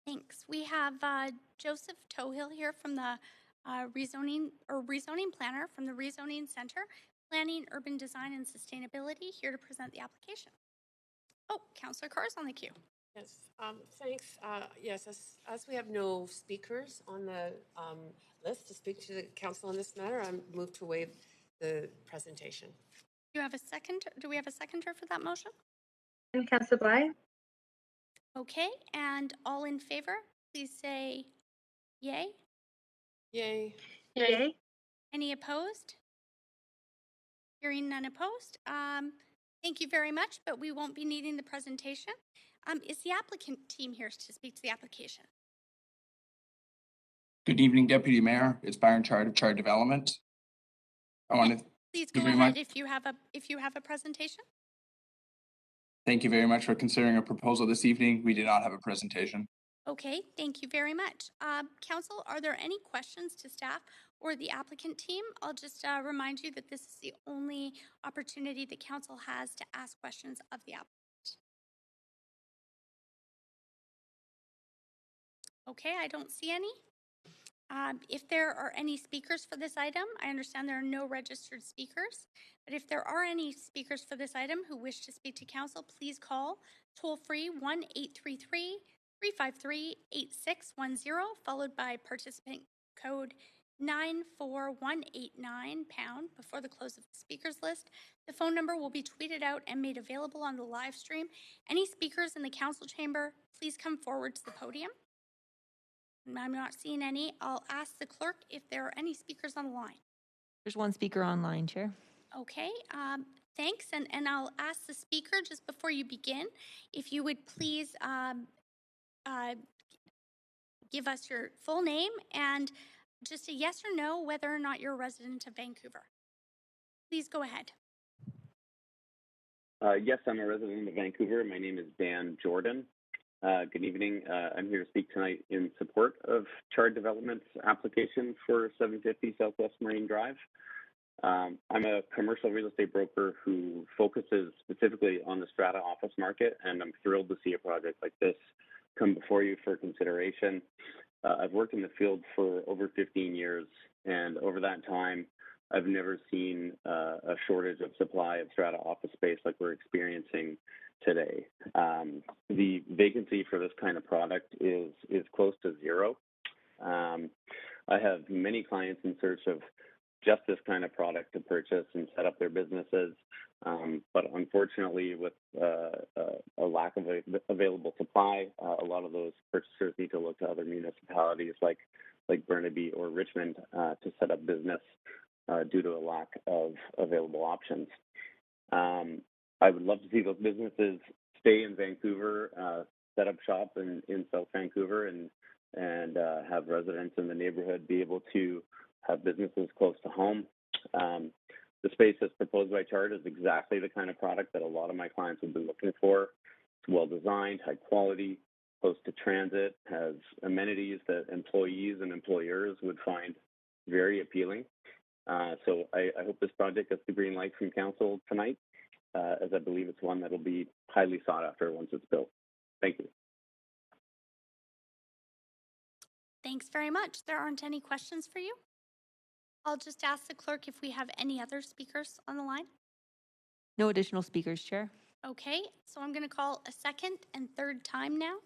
[SPEAKER 3] Thanks. We have Joseph Tohill here from the rezoning planner from the Rezoning Center, Planning, Urban Design, and Sustainability, here to present the application. Oh, Councillor Carr is on the queue.
[SPEAKER 1] Yes, thanks. Yes, as we have no speakers on the list to speak to the council on this matter, I move to waive the presentation.
[SPEAKER 3] Do you have a second? Do we have a seconder for that motion?
[SPEAKER 13] And Councillor Bly.
[SPEAKER 3] Okay, and all in favor, please say yay.
[SPEAKER 1] Yay.
[SPEAKER 13] Yay.
[SPEAKER 3] Any opposed? Hearing none opposed. Thank you very much, but we won't be needing the presentation. Is the applicant team here to speak to the application?
[SPEAKER 16] Good evening, Deputy Mayor. It's Byron Chard of Chard Development. I want to
[SPEAKER 3] Please go ahead if you have a presentation.
[SPEAKER 16] thank you very much for considering a proposal this evening. We did not have a presentation.
[SPEAKER 3] Okay, thank you very much. Council, are there any questions to staff or the applicant team? I'll just remind you that this is the only opportunity the council has to ask questions of the applicant. Okay, I don't see any. If there are any speakers for this item, I understand there are no registered speakers, but if there are any speakers for this item who wish to speak to council, please call toll-free 1-833-353-8610, followed by participant code 94189 # before the close of the speakers list. The phone number will be tweeted out and made available on the live stream. Any speakers in the council chamber, please come forward to the podium. I'm not seeing any. I'll ask the clerk if there are any speakers on the line.
[SPEAKER 4] There's one speaker online, Chair.
[SPEAKER 3] Okay, thanks. And I'll ask the speaker just before you begin, if you would please give us your full name and just a yes or no whether or not you're a resident of Vancouver. Please go ahead.
[SPEAKER 17] Yes, I'm a resident of Vancouver. My name is Dan Jordan. Good evening. I'm here to speak tonight in support of Chard Development's application for 750 Southwest Marine Drive. I'm a commercial real estate broker who focuses specifically on the strata office market, and I'm thrilled to see a project like this come before you for consideration. I've worked in the field for over 15 years, and over that time, I've never seen a shortage of supply of strata office space like we're experiencing today. The vacancy for this kind of product is close to zero. I have many clients in search of just this kind of product to purchase and set up their businesses. But unfortunately, with a lack of available supply, a lot of those purchasers need to look to other municipalities like Burnaby or Richmond to set up business due to a lack of available options. I would love to see those businesses stay in Vancouver, set up shop in South Vancouver, and have residents in the neighborhood be able to have businesses close to home. The space as proposed by Chard is exactly the kind of product that a lot of my clients would be looking for. It's well designed, high quality, close to transit, has amenities that employees and employers would find very appealing. So I hope this project gets the green light from council tonight, as I believe it's one that will be highly sought after once it's built. Thank you.
[SPEAKER 3] Thanks very much. There aren't any questions for you. I'll just ask the clerk if we have any other speakers on the line.
[SPEAKER 4] No additional speakers, Chair.
[SPEAKER 3] Okay, so I'm going to call a second and third time now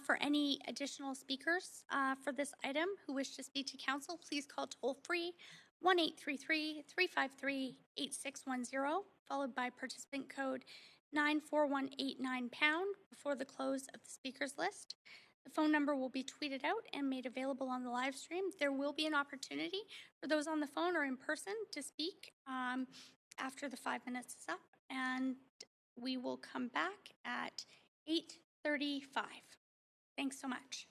[SPEAKER 3] for any additional speakers for this item who wish to speak to council. Please call toll-free 1-833-353-8610, followed by participant code 94189 # before the close of the speakers list. The phone number will be tweeted out and made available on the live stream. There will be an opportunity for those on the phone or in person to speak after the 5 minutes is up, and we will come back at 8:35. Thanks so much.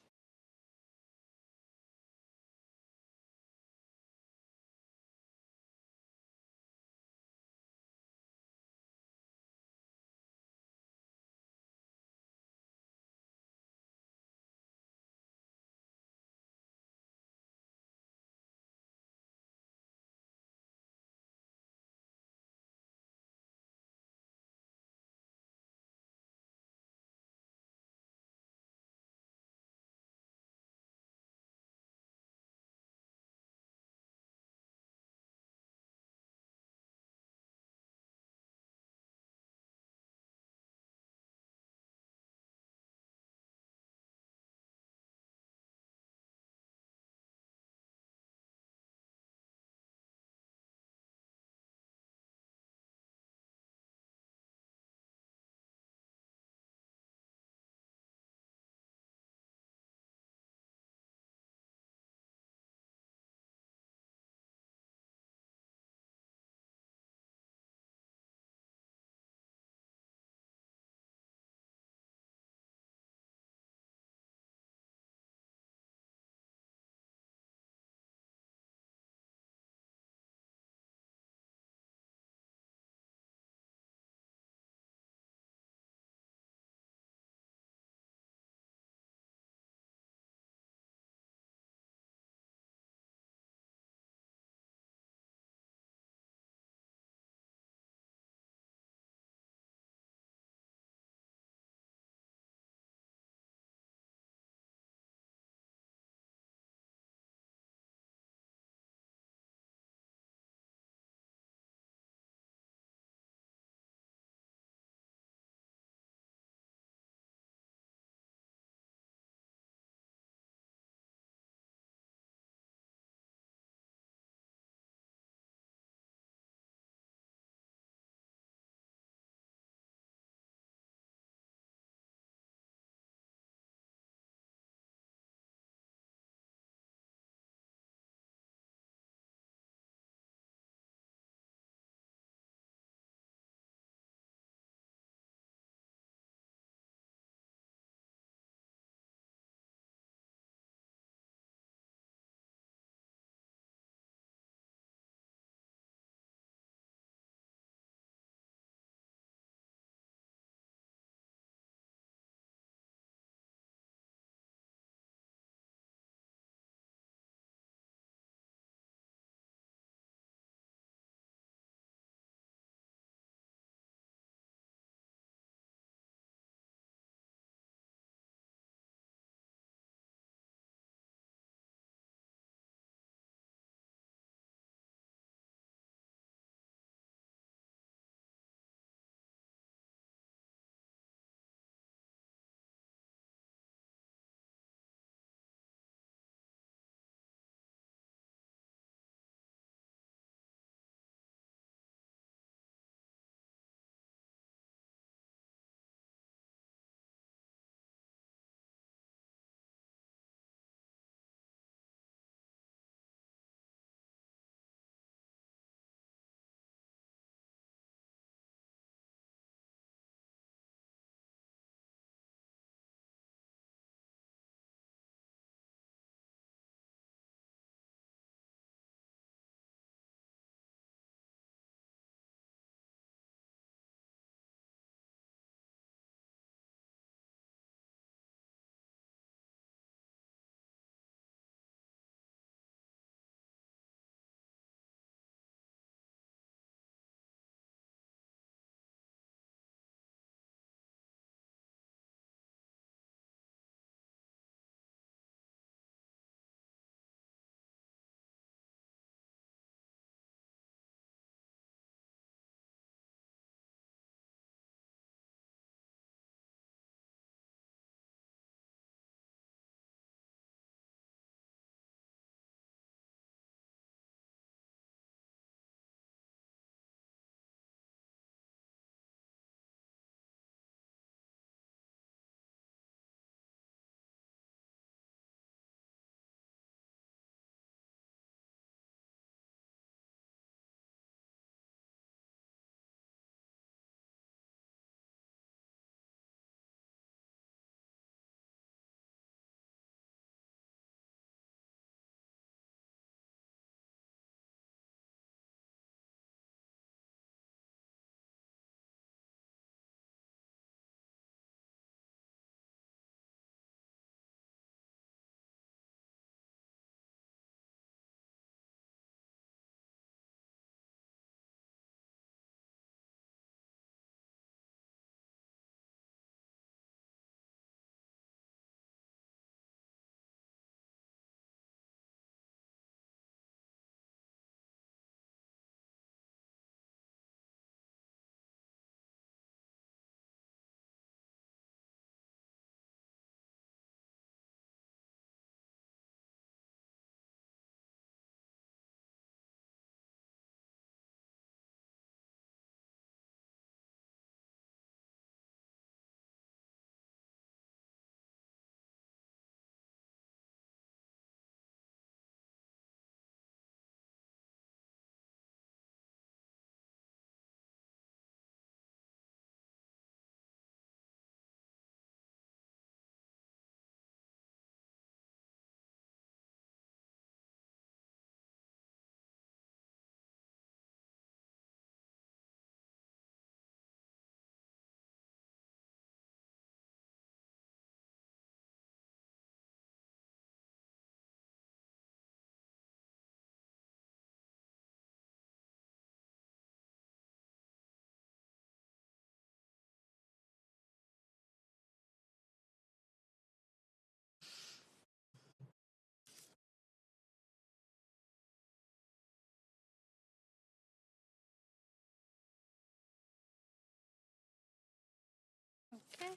[SPEAKER 3] Okay.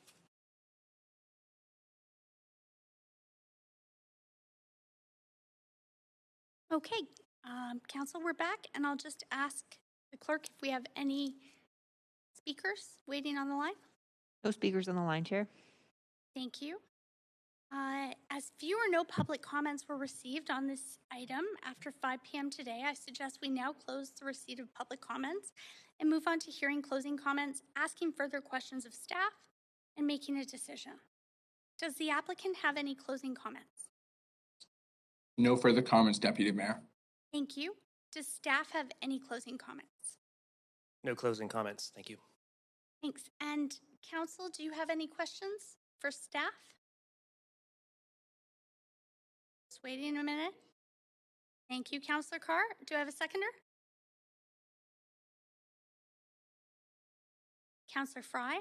[SPEAKER 3] Okay, Council, we're back, and I'll just ask the clerk if we have any speakers waiting on the line.
[SPEAKER 4] No speakers on the line, Chair.
[SPEAKER 3] Thank you. As few or no public comments were received on this item after 5 p.m. today, I suggest we now close the receipt of public comments and move on to hearing closing comments, asking further questions of staff, and making a decision. Does the applicant have any closing comments?
[SPEAKER 16] No further comments, Deputy Mayor.
[SPEAKER 3] Thank you. Does staff have any closing comments?
[SPEAKER 18] No closing comments. Thank you.
[SPEAKER 3] Thanks. And Council, do you have any questions for staff? Just waiting a minute. Thank you, Councillor Carr. Do I have a seconder? Councillor Fry,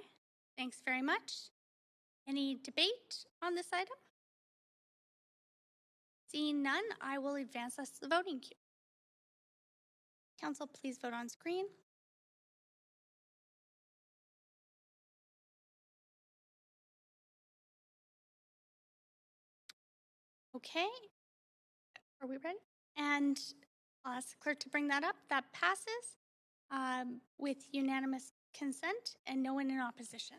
[SPEAKER 3] thanks very much. Any debate on this item? Seeing none, I will advance us to the voting queue. Council, please vote on screen. Okay, are we ready? And I'll ask the clerk to bring that up. That passes with unanimous consent and no one in opposition.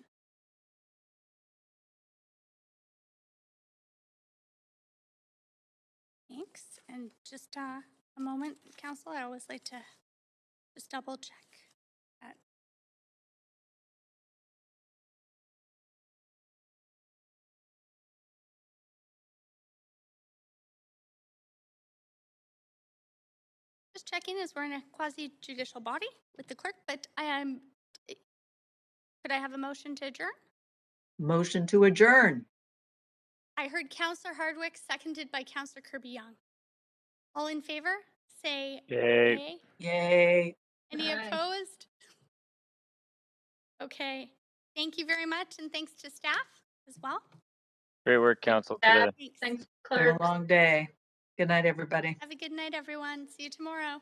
[SPEAKER 3] Thanks. And just a moment, Council, I always like to just double check that. Just checking as we're in a quasi-judicial body with the clerk, but could I have a motion to adjourn?
[SPEAKER 15] Motion to adjourn.
[SPEAKER 3] I heard Councillor Hardwick, seconded by Councillor Kirby-Young. All in favor, say
[SPEAKER 22] Yay.
[SPEAKER 15] Yay.
[SPEAKER 3] Any
[SPEAKER 6] Aye.
[SPEAKER 3] opposed? Okay. Thank you very much, and thanks to staff as well.
[SPEAKER 22] Great work, Council, today.
[SPEAKER 3] Thanks.
[SPEAKER 13] Thanks,
[SPEAKER 15] Been
[SPEAKER 13] clerk.
[SPEAKER 15] a long day. Good night, everybody.
[SPEAKER 3] Have a good night, everyone. See you tomorrow.